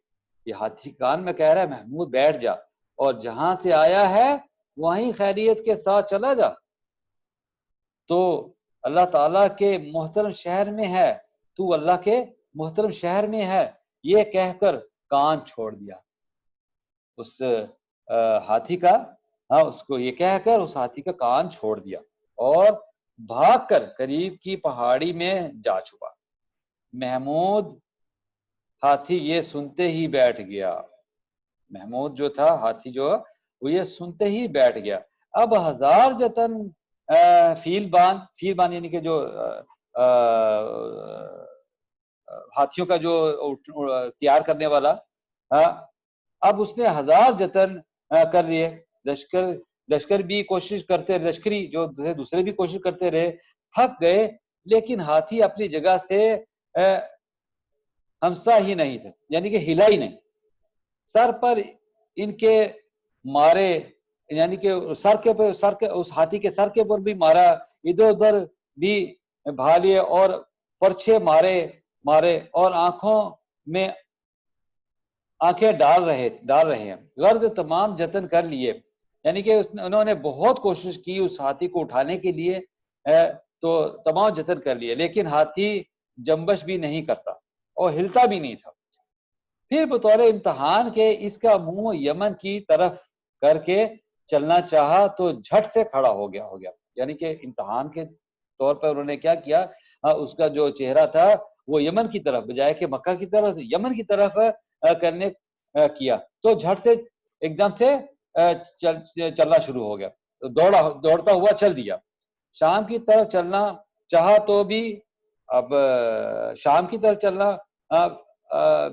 یہ ہاتھی کان میں کہہ رہا ہے محمود بیٹھ جا، اور جہاں سے آیا ہے وہیں خیریت کے ساتھ چلا جا. تو اللہ تعالیٰ کے محترم شہر میں ہے، تو اللہ کے محترم شہر میں ہے، یہ کہہ کر کان چھوڑ دیا اس ہاتھی کا. ہاں، اس کو یہ کہہ کر اس ہاتھی کا کان چھوڑ دیا اور بھاگ کر قریب کی پہاڑی میں جا چھپا. محمود ہاتھی یہ سنتے ہی بیٹھ گیا. محمود جو تھا ہاتھی جو، وہ یہ سنتے ہی بیٹھ گیا. اب ہزار جتن فیل بان یعنی کہ جو ہاتھیوں کا جو تیار کرنے والا، اب اس نے ہزار جتن کر لیے. لشکر بھی کوشش کرتے، لشکری جو دوسرے بھی کوشش کرتے رہے، تھک گئے، لیکن ہاتھی اپنی جگہ سے ہمسا ہی نہیں تھا، یعنی کہ ہلا ہی نہیں. سر پر ان کے مارے، یعنی کہ سر کے اس ہاتھی کے سر کے پر بھی مارا، ادھر ادھر بھی بھالے اور پرچھے مارے اور آنکھوں میں آنکھیں ڈال رہے ہیں. غرض تمام جتن کر لیے، یعنی کہ انہوں نے بہت کوشش کی اس ہاتھی کو اٹھانے کے لیے، تو تمام جتن کر لیے، لیکن ہاتھی جنبش بھی نہیں کرتا اور ہلتا بھی نہیں تھا. پھر بطور امتحان کے اس کا منہ یمن کی طرف کر کے چلنا چاہا تو جھٹ سے کھڑا ہو گیا. یعنی کہ امتحان کے طور پر انہوں نے کیا کیا، اس کا جو چہرہ تھا وہ یمن کی طرف بجائے کہ مکہ کی طرف، یمن کی طرف کرنے کیا، تو جھٹ سے ایک دم سے چلنا شروع ہو گیا، دوڑتا ہوا چل دیا. شام کی طرف چلنا چاہا تو بھی، اب شام کی طرف چلنا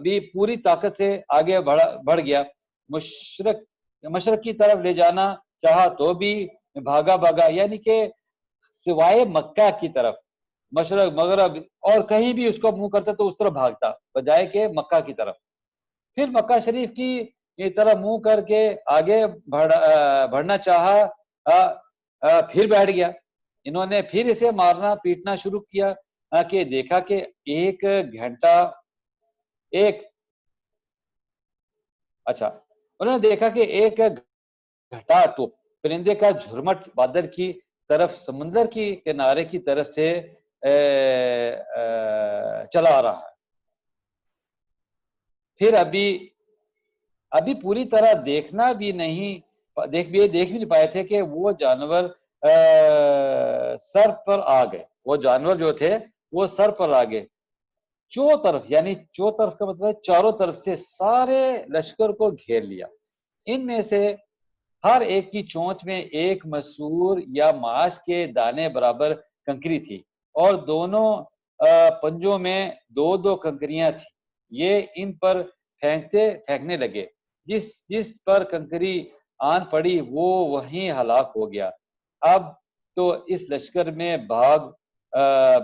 بھی پوری طاقت سے آگے بڑھ گیا. مشرق کی طرف لے جانا چاہا تو بھی بھاگا، یعنی کہ سوائے مکہ کی طرف، مشرق مغرب اور کہیں بھی اس کو منہ کرتا تو اس طرف بھاگتا بجائے کہ مکہ کی طرف. پھر مکہ شریف کی طرف منہ کر کے آگے بڑھنا چاہا، پھر بیٹھ گیا. انہوں نے پھر اسے مارنا پیٹنا شروع کیا کہ دیکھا کہ ایک گھٹا تو پرندے کا جھرمٹ بادل کی طرف سمندر کی کنارے کی طرف سے چلا آ رہا ہے. پھر ابھی پوری طرح دیکھ بھی نہیں پائے تھے کہ وہ جانور سر پر آ گئے. وہ جانور جو تھے وہ سر پر آ گئے. طرف کا مطلب ہے چاروں طرف سے سارے لشکر کو گھیر لیا. ان میں سے ہر ایک کی چونچ میں ایک مسور یا ماش کے دانے برابر کنکری تھی اور دونوں پنجوں میں 2 کنکریاں تھی. یہ ان پر پھینکنے لگے. جس پر کنکری آن پڑی وہ وہیں ہلاک ہو گیا. اب تو اس لشکر میں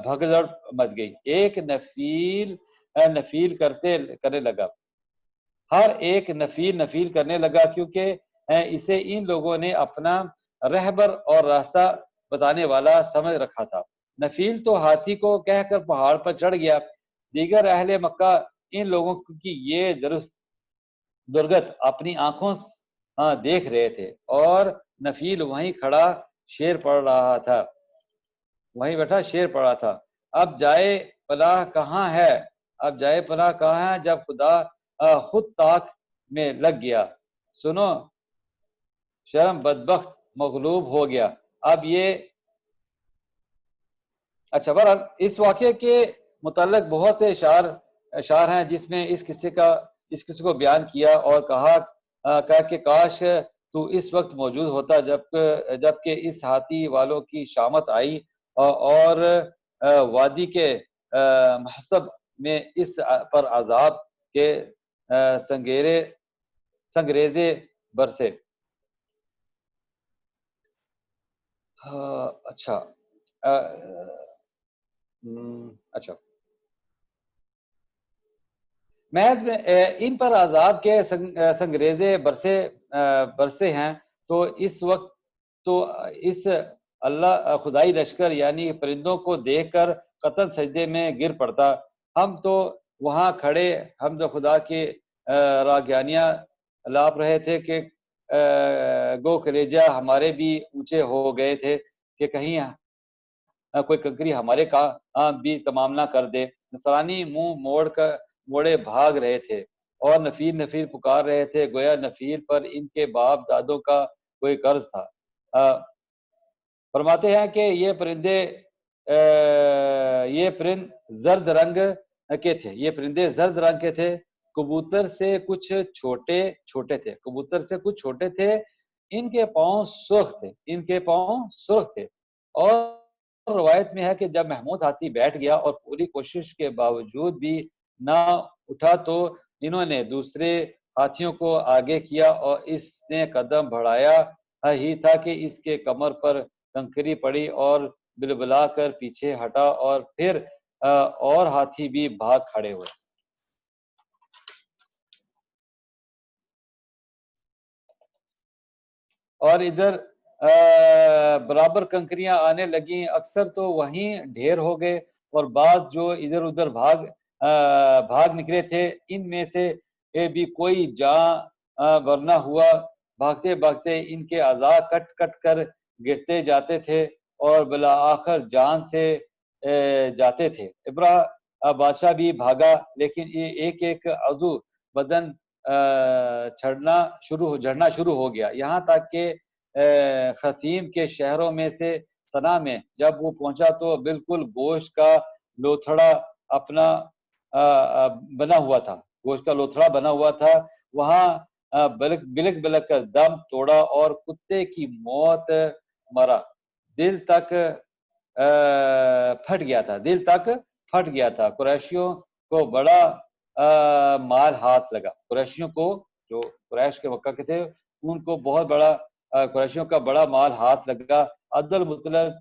بھگدڑ مچ گئی. ایک نفیل کرنے لگا، ہر ایک نفیل کرنے لگا، کیونکہ اسے ان لوگوں نے اپنا رہبر اور راستہ بتانے والا سمجھ رکھا تھا. نفیل تو ہاتھی کو کہہ کر پہاڑ پر چڑھ گیا. دیگر اہل مکہ ان لوگوں کی یہ درگت اپنی آنکھوں دیکھ رہے تھے اور نفیل وہیں کھڑا شیر پڑ رہا تھا، وہیں بیٹھا شیر پڑا تھا. اب جائے پناہ کہاں ہے جب خدا خود طاق میں لگ گیا. سنو شرم بدبخت مغلوب ہو گیا. اب یہ اچھا، بہرحال اس واقعے کے متعلق بہت سے اشعار ہیں جس میں اس قصے کو بیان کیا اور کہا کہ کاش تو اس وقت موجود ہوتا جب کہ اس ہاتھی والوں کی شامت آئی اور وادی کے محسب میں اس پر عذاب کے سنگریزے برسے. اچھا محض میں ان پر عذاب کے سنگریزے برسے ہیں تو اس وقت تو اس اللہ خدائی لشکر یعنی پرندوں کو دیکھ کر قطن سجدے میں گر پڑتا. ہم تو وہاں کھڑے حمد خدا کے راگیانیاں لاپ رہے تھے کہ گو کلیجہ ہمارے بھی اونچے ہو گئے تھے کہ کہیں کوئی کنکری ہمارے کام بھی تمام نہ کر دے۔ نصرانی منہ موڑے بھاگ رہے تھے اور نفیر نفیر پکار رہے تھے، گویا نفیر پر ان کے باپ دادوں کا کوئی قرض تھا۔ فرماتے ہیں کہ یہ پرند زرد رنگ کے تھے، یہ پرندے زرد رنگ کے تھے، کبوتر سے کچھ چھوٹے تھے، ان کے پاؤں سرخ تھے اور روایت میں ہے کہ جب محمود ہاتھی بیٹھ گیا اور پوری کوشش کے باوجود بھی نہ اٹھا تو انہوں نے دوسرے ہاتھیوں کو آگے کیا اور اس نے قدم بڑھایا ہی تھا کہ اس کے کمر پر کنکری پڑی اور بلبلا کر پیچھے ہٹا اور پھر اور ہاتھی بھی بھاگ کھڑے ہوئے۔ اور ادھر برابر کنکریاں آنے لگیں، اکثر تو وہیں ڈھیر ہو گئے اور بعض جو ادھر ادھر بھاگ نکلے تھے ان میں سے بھی کوئی جاں ورنہ ہوا۔ بھاگتے بھاگتے ان کے اعضاء کٹ کٹ کر گرتے جاتے تھے اور بالآخر جان سے جاتے تھے۔ ابراہ بادشاہ بھی بھاگا لیکن ایک ایک عضو بدن جھڑنا شروع ہو گیا، یہاں تک کہ خصیم کے شہروں میں سے سنا میں جب وہ پہنچا تو بالکل گوشت کا لوتھڑا بنا ہوا تھا، وہاں بلک کر دم توڑا اور کتے کی موت مرا، دل تک پھٹ گیا تھا۔ قریشیوں کو بڑا مال ہاتھ لگا، قریشیوں کو جو قریش کے مکہ کے تھے ان کو بہت بڑا قریشیوں کا بڑا مال ہاتھ لگا۔ عبد المطلب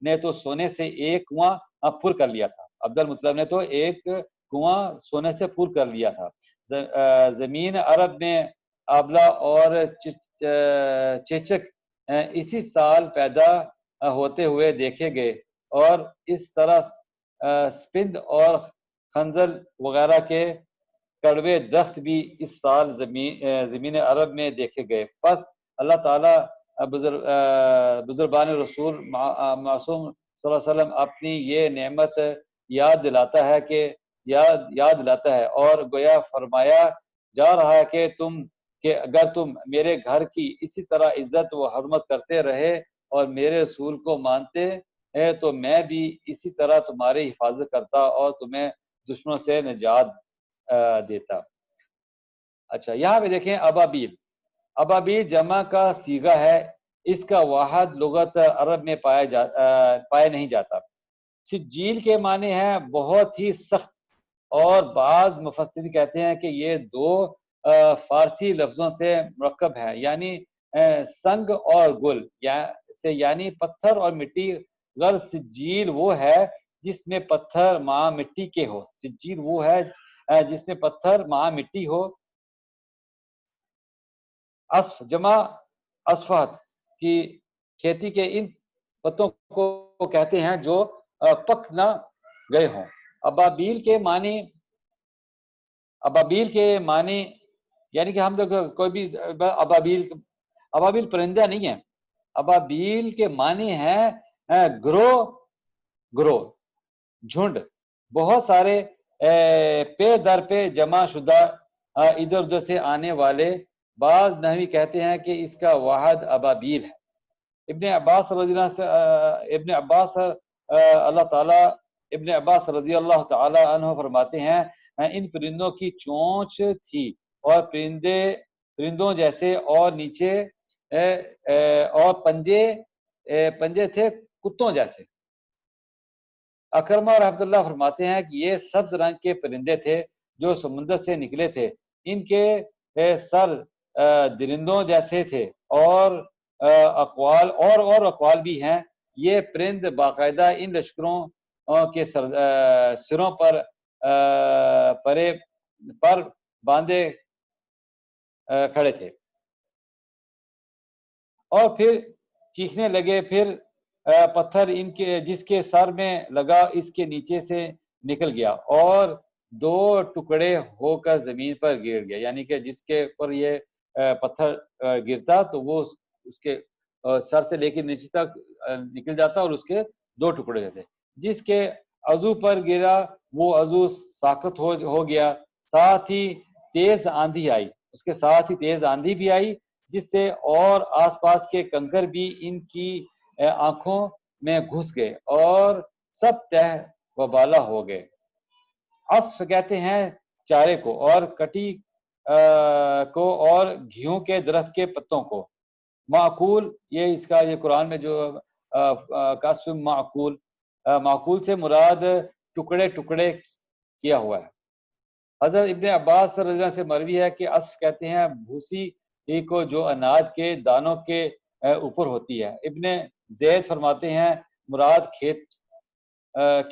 نے تو سونے سے ایک کنواں پر کر لیا تھا۔ زمین عرب میں آبلا اور چیچک اسی سال پیدا ہوتے ہوئے دیکھے گئے اور اس طرح سپند اور خنزل وغیرہ کے کڑوے درخت بھی اس سال زمین عرب میں دیکھے گئے۔ پس اللہ تعالیٰ بزرگان رسول معصوم صلی اللہ علیہ وسلم اپنی یہ نعمت یاد دلاتا ہے اور گویا فرمایا جا رہا ہے کہ اگر تم میرے گھر کی اسی طرح عزت و حرمت کرتے رہے اور میرے رسول کو مانتے ہیں تو میں بھی اسی طرح تمہاری حفاظت کرتا اور تمہیں دشمنوں سے نجات دیتا۔ اچھا یہاں پہ دیکھیں ابابیل جمع کا صیغہ ہے، اس کا واحد لغت عرب میں پایا نہیں جاتا۔ سجیل کے معنی ہے بہت ہی سخت، اور بعض مفسرین کہتے ہیں کہ یہ دو فارسی لفظوں سے مرکب ہے، یعنی سنگ اور گل یعنی پتھر اور مٹی۔ غرض سجیل وہ ہے جس میں پتھر مع مٹی کے ہو، سجیل وہ ہے جس میں پتھر مع مٹی ہو۔ اصف جمع اصفہت کی کھیتی کے ان پتوں کو کہتے ہیں جو پک نہ گئے ہوں۔ ابابیل کے معنی یعنی کہ ہم لوگ کوئی بھی ابابیل پرندہ نہیں ہے، ابابیل کے معنی ہیں گروہ جھنڈ، بہت سارے پے در پہ جمع شدہ ادھر ادھر سے آنے والے۔ بعض نحوی کہتے ہیں کہ اس کا واحد ابابیل ہے۔ ابن عباس رضی اللہ تعالی عنہ فرماتے ہیں ان پرندوں کی چونچ تھی اور پرندوں جیسے اور نیچے اور پنجے تھے کتوں جیسے۔ اکرمہ رحمۃ اللہ فرماتے ہیں کہ یہ سبز رنگ کے پرندے تھے جو سمندر سے نکلے تھے، ان کے سر درندوں جیسے تھے اور اقوال بھی ہیں۔ یہ پرند باقاعدہ ان لشکروں کے سروں پر باندھے کھڑے تھے اور پھر چیخنے لگے، پھر پتھر ان کے جس کے سر میں لگا اس کے نیچے سے نکل گیا اور دو ٹکڑے ہو کر زمین پر گر گیا، یعنی کہ جس کے پر یہ پتھر گرتا تو وہ اس کے سر سے لے کے نیچے تک نکل جاتا اور اس کے دو ٹکڑے ہوتے. جس کے عضو پر گرا وہ عضو ساقط ہو گیا، ساتھ ہی تیز آندھی آئی، اس کے ساتھ ہی تیز آندھی بھی آئی، جس سے اور آس پاس کے کنکر بھی ان کی آنکھوں میں گھس گئے اور سب تہ و بالا ہو گئے. عصف کہتے ہیں چارے کو، اور کٹی کو، اور گھیوں کے درخت کے پتوں کو. معقول یہ اس کا یہ قرآن میں جو قصف معقول، معقول سے مراد ٹکڑے ٹکڑے کیا ہوا ہے. حضرت ابن عباس رضی اللہ عنہ سے مروی ہے کہ عصف کہتے ہیں بھوسی کو جو اناج کے دانوں کے اوپر ہوتی ہے. ابن زید فرماتے ہیں مراد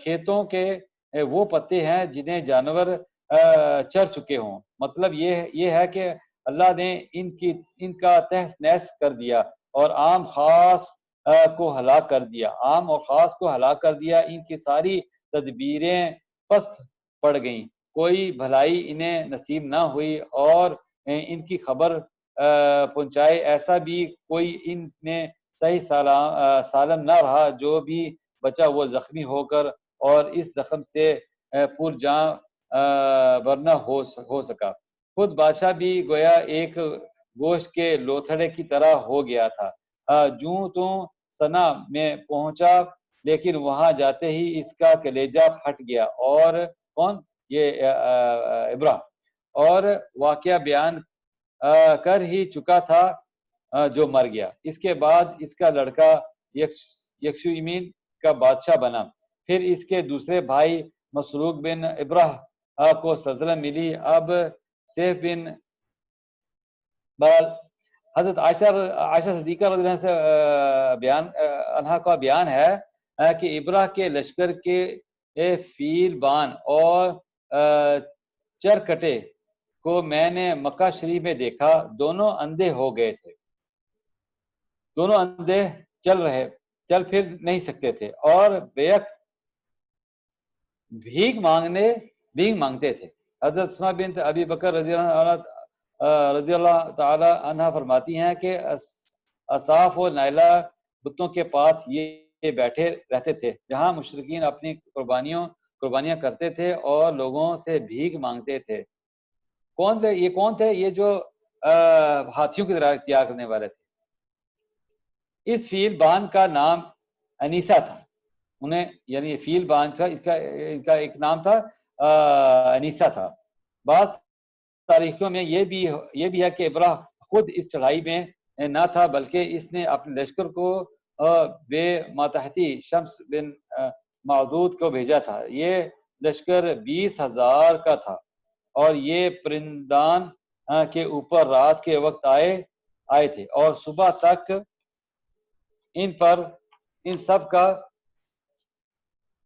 کھیتوں کے وہ پتے ہیں جنہیں جانور چر چکے ہوں. مطلب یہ ہے کہ اللہ نے ان کا تہس نہس کر دیا اور عام خاص کو ہلاک کر دیا، عام اور خاص کو ہلاک کر دیا. ان کی ساری تدبیریں پس پڑ گئیں، کوئی بھلائی انہیں نصیب نہ ہوئی اور ان کی خبر پہنچائے ایسا بھی کوئی ان میں صحیح سالم نہ رہا. جو بھی بچا وہ زخمی ہو کر اور اس زخم سے پر جاں ورنہ ہو سکا. خود بادشاہ بھی گویا ایک گوشت کے لوتھڑے کی طرح ہو گیا تھا. جوں تو سنا میں پہنچا لیکن وہاں جاتے ہی اس کا کلیجہ پھٹ گیا. اور کون؟ یہ ابرہ. اور واقعہ بیان کر ہی چکا تھا جو مر گیا. اس کے بعد اس کا لڑکا یکشویمین کا بادشاہ بنا. پھر اس کے دوسرے بھائی مسروق بن ابرہ کو سلطنت ملی. اب سیف بن حضرت عائشہ صدیقہ رضی اللہ عنہ سے عنہا کا بیان ہے کہ ابرہ کے لشکر کے فیل بان اور چرکٹے کو میں نے مکہ شریف میں دیکھا. دونوں اندھے ہو گئے تھے، دونوں اندھے چل پھر نہیں سکتے تھے اور بیک بھیک مانگتے تھے. حضرت اسماء بنت ابی بکر رضی اللہ تعالی عنہ فرماتی ہیں کہ اصاف و نائلہ بتوں کے پاس یہ بیٹھے رہتے تھے جہاں مشرکین اپنی قربانیاں کرتے تھے اور لوگوں سے بھیک مانگتے تھے. کون تھے؟ یہ جو ہاتھیوں کی طرح اختیار کرنے والے تھے. اس فیل بان کا نام انیسا تھا. انہیں یعنی فیل بان تھا، ان کا ایک نام تھا انیسا تھا. بعض تاریخوں میں یہ بھی ہے کہ ابرہ خود اس چڑھائی میں نہ تھا بلکہ اس نے اپنے لشکر کو بے ماتحتی شمس بن معدود کو بھیجا تھا. یہ لشکر 20,000 کا تھا اور یہ پرندان کے اوپر رات کے وقت آئے تھے اور صبح تک ان سب کا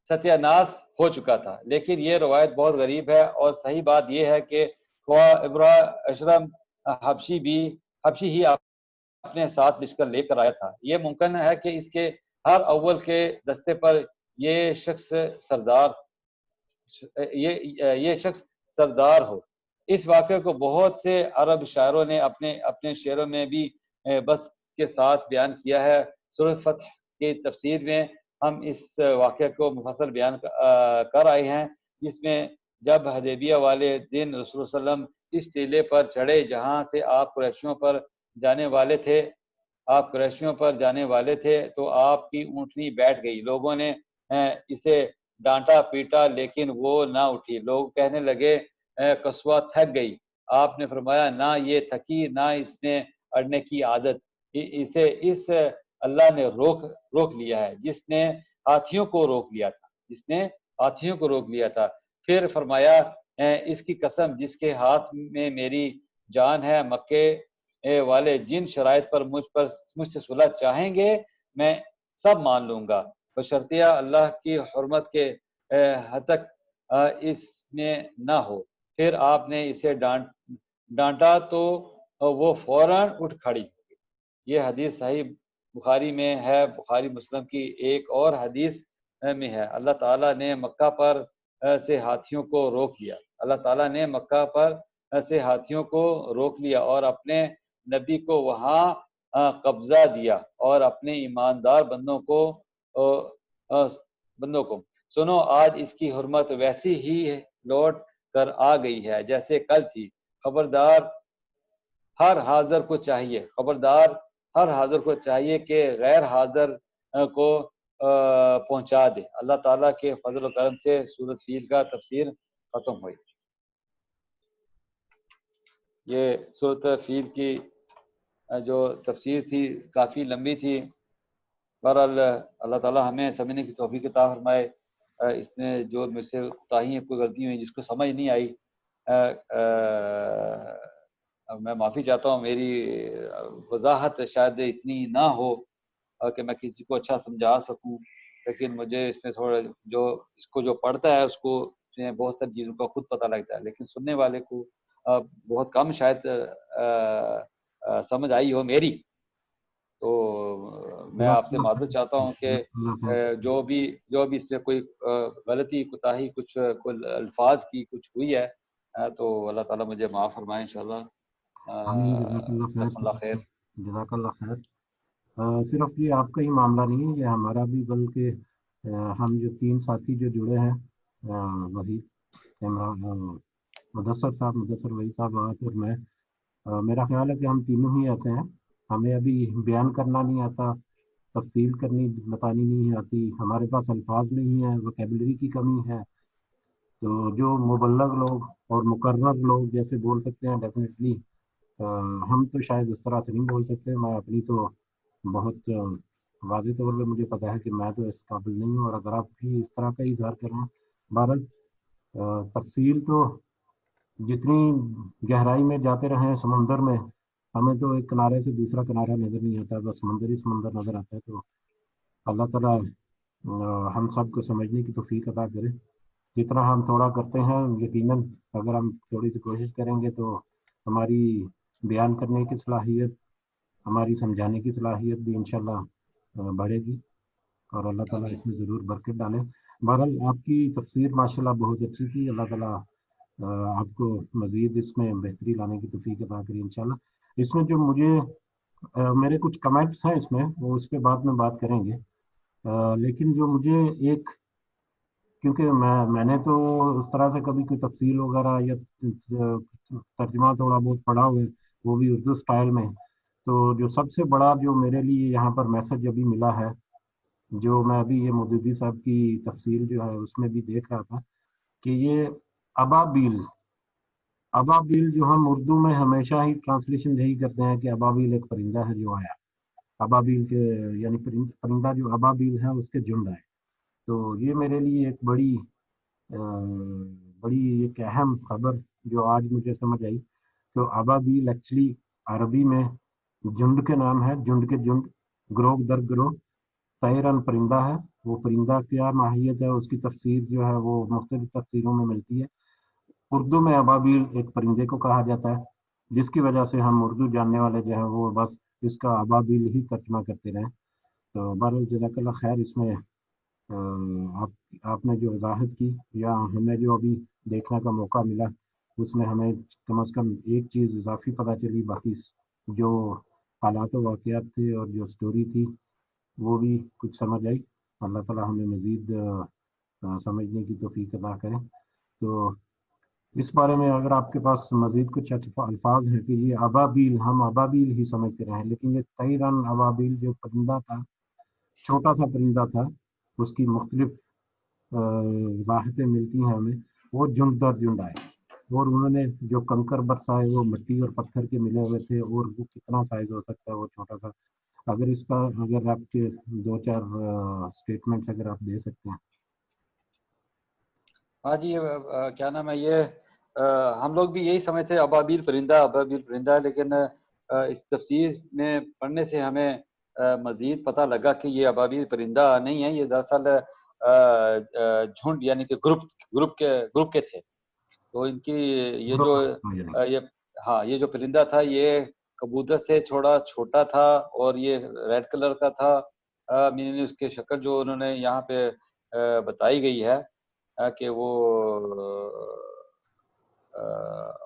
ستیہ ناس ہو چکا تھا. لیکن یہ روایت بہت غریب ہے اور صحیح بات یہ ہے کہ ابرہ اشرم حبشی ہی اپنے ساتھ لشکر لے کر آیا تھا. یہ ممکن ہے کہ اس کے ہر اول کے دستے پر یہ شخص سردار ہو. اس واقعے کو بہت سے عرب شاعروں نے اپنے شعروں میں بھی بس کے ساتھ بیان کیا ہے. سورۃ فتح کی تفسیر میں ہم اس واقعے کو مفصل بیان کر آئے ہیں، جس میں جب حدیبیہ والے دن رسول اللہ علیہ وسلم اس ٹیلے پر چڑھے جہاں سے آپ قریشیوں پر جانے والے تھے تو آپ کی اونٹنی بیٹھ گئی. لوگوں نے اسے ڈانٹا پیٹا لیکن وہ نہ اٹھی. لوگ کہنے لگے قصوہ تھک گئی. آپ نے فرمایا نہ یہ تھکی نہ اس میں اڑنے کی عادت، اس اللہ نے روک لیا ہے جس نے ہاتھیوں کو روک لیا تھا. پھر فرمایا اس کی قسم جس کے ہاتھ میں میری جان ہے، مکے والے جن شرائط پر مجھ سے صلح چاہیں گے میں سب مان لوں گا، بشرطیہ اللہ کی حرمت کے حد تک اس میں نہ ہو. پھر آپ نے اسے ڈانٹا تو وہ فوراً اٹھ کھڑی. یہ حدیث صحیح بخاری میں ہے. بخاری مسلم کی ایک اور حدیث میں ہے اللہ تعالیٰ نے مکہ پر سے ہاتھیوں کو روک لیا. اللہ تعالیٰ نے مکہ پر سے ہاتھیوں کو روک لیا اور اپنے نبی کو وہاں قبضہ دیا اور اپنے ایماندار بندوں کو سنو آج اس کی حرمت ویسی ہی لوٹ کر آ گئی ہے جیسے کل تھی. خبردار ہر حاضر کو چاہیے کہ غیر حاضر کو پہنچا دے. اللہ تعالیٰ کے فضل و کرم سے سورۃ فیل کا تفسیر ختم ہوئی. یہ سورۃ فیل کی جو تفسیر تھی کافی لمبی تھی. بہرحال اللہ تعالیٰ ہمیں سمجھنے کی توفیق عطا فرمائے. اس میں جو مجھ سے کوتاہی کوئی غلطی ہوئی جس کو سمجھ نہیں آئی میں معافی چاہتا ہوں. میری وضاحت شاید اتنی نہ ہو کہ میں کسی کو اچھا سمجھا سکوں، لیکن مجھے اس میں تھوڑا اس کو جو پڑھتا ہے اس کو اس میں بہت ساری چیزوں کا خود پتہ لگتا ہے، لیکن سننے والے کو بہت کم شاید سمجھ آئی ہو میری. تو میں آپ سے معذرت چاہتا ہوں کہ جو بھی اس میں کوئی غلطی کوتاہی کوئی الفاظ کی کچھ ہوئی ہے تو اللہ تعالیٰ مجھے معاف فرمائے انشاءاللہ. جزاک اللہ خیر. صرف یہ آپ کا ہی معاملہ نہیں ہے، یہ ہمارا بھی، بلکہ ہم جو 3 ساتھی جو جڑے ہیں وحید مدثر صاحب، وحید صاحب اور میں، میرا خیال ہے کہ ہم تینوں ہی ایسے ہیں. ہمیں ابھی بیان کرنا نہیں آتا، تفصیل بتانی نہیں آتی، ہمارے پاس الفاظ نہیں ہیں، ووکیبلری کی کمی ہے. تو جو مبلغ لوگ اور مقرر لوگ جیسے بول سکتے ہیں ڈیفینیٹلی ہم تو شاید اس طرح سے نہیں بول سکتے. میں اپنی تو بہت واضح طور پہ مجھے پتا ہے کہ میں تو اس قابل نہیں ہوں، اور اگر آپ بھی اس طرح کا اظہار کر رہے ہیں. بہرحال تفصیل تو جتنی گہرائی میں جاتے رہیں سمندر میں، ہمیں تو ایک کنارے سے دوسرا کنارہ نظر نہیں آتا، بس سمندر ہی سمندر نظر آتا ہے. تو اللہ تعالیٰ ہم سب کو سمجھنے کی توفیق عطا کرے. جتنا ہم تھوڑا کرتے ہیں یقیناً اگر ہم تھوڑی سی کوشش کریں گے تو ہماری بیان کرنے کی صلاحیت، ہماری سمجھانے کی صلاحیت بھی انشاءاللہ بڑھے گی، اور اللہ تعالیٰ اس میں ضرور برکت ڈالے. بہرحال آپ کی تفسیر ماشاءاللہ بہت اچھی تھی. اللہ تعالیٰ آپ کو مزید اس میں بہتری لانے کی توفیق عطا کرے انشاءاللہ. اس میں جو میرے کچھ کمنٹس ہیں اس میں، وہ اس پہ بعد میں بات کریں گے. لیکن جو مجھے کیونکہ میں نے تو اس طرح سے کبھی کوئی تفصیل وغیرہ یا ترجمہ تھوڑا بہت پڑھا ہوئے، وہ بھی اردو سٹائل میں. تو جو سب سے بڑا جو میرے لیے یہاں پر میسج ابھی ملا ہے، جو میں ابھی یہ مودودی صاحب کی تفصیل جو ہے اس میں بھی دیکھ رہا تھا، کہ یہ ابابیل جو ہم اردو میں ہمیشہ ہی ٹرانسلیشن یہی کرتے ہیں کہ ابابیل ایک پرندہ ہے جو آیا. ابابیل کے یعنی پرندہ جو ابابیل ہے اس کے جھنڈ آئے. تو یہ میرے لیے ایک بڑی ایک اہم خبر جو آج مجھے سمجھ آئی. تو ابابیل ایکچولی عربی میں جھنڈ کے نام ہے، جھنڈ کے جھنڈ، گروہ در گروہ. طیرن پرندہ ہے. وہ پرندہ کیا ماہیت ہے اس کی تفسیر جو ہے وہ مختلف تفسیروں میں ملتی ہے. اردو میں ابابیل ایک پرندے کو کہا جاتا ہے، جس کی وجہ سے ہم اردو جاننے والے جو ہیں وہ بس اس کا ابابیل ہی ترجمہ کرتے رہیں. تو بہرحال جزاک اللہ خیر. اس میں آپ نے جو وضاحت کی یا ہمیں جو ابھی دیکھنے کا موقع ملا، اس میں ہمیں کم از کم ایک چیز اضافی پتہ چلی. باقی جو حالات و واقعات تھے اور جو سٹوری تھی وہ بھی کچھ سمجھ آئی. اللہ تعالیٰ ہمیں مزید سمجھنے کی توفیق عطا کریں. تو اس بارے میں اگر آپ کے پاس مزید کچھ الفاظ ہیں کہ یہ ابابیل ہم ابابیل ہی سمجھتے رہیں، لیکن یہ طیرن ابابیل جو پرندہ تھا، چھوٹا سا پرندہ تھا، اس کی مختلف وضاحتیں ملتی ہیں ہمیں. وہ جھنڈ در جھنڈ آئے، اور انہوں نے جو کنکر برسائے وہ مٹی اور پتھر کے ملے ہوئے تھے، اور وہ کتنا سائز ہو سکتا ہے وہ چھوٹا سا. اگر آپ کے 2-4 سٹیٹمنٹس اگر آپ دے سکتے ہیں. ہاں جی، کیا نام ہے یہ ہم لوگ بھی یہی سمجھتے ابابیل پرندہ، لیکن اس تفسیر میں پڑھنے سے ہمیں مزید پتہ لگا کہ یہ ابابیل پرندہ نہیں ہے، یہ دراصل جھنڈ یعنی کہ گروپ کے تھے. تو ان کی یہ جو پرندہ تھا یہ کبوتر سے تھوڑا چھوٹا تھا، اور یہ ریڈ کلر کا تھا. اس کی شکل جو انہوں نے یہاں پہ بتائی گئی ہے کہ وہ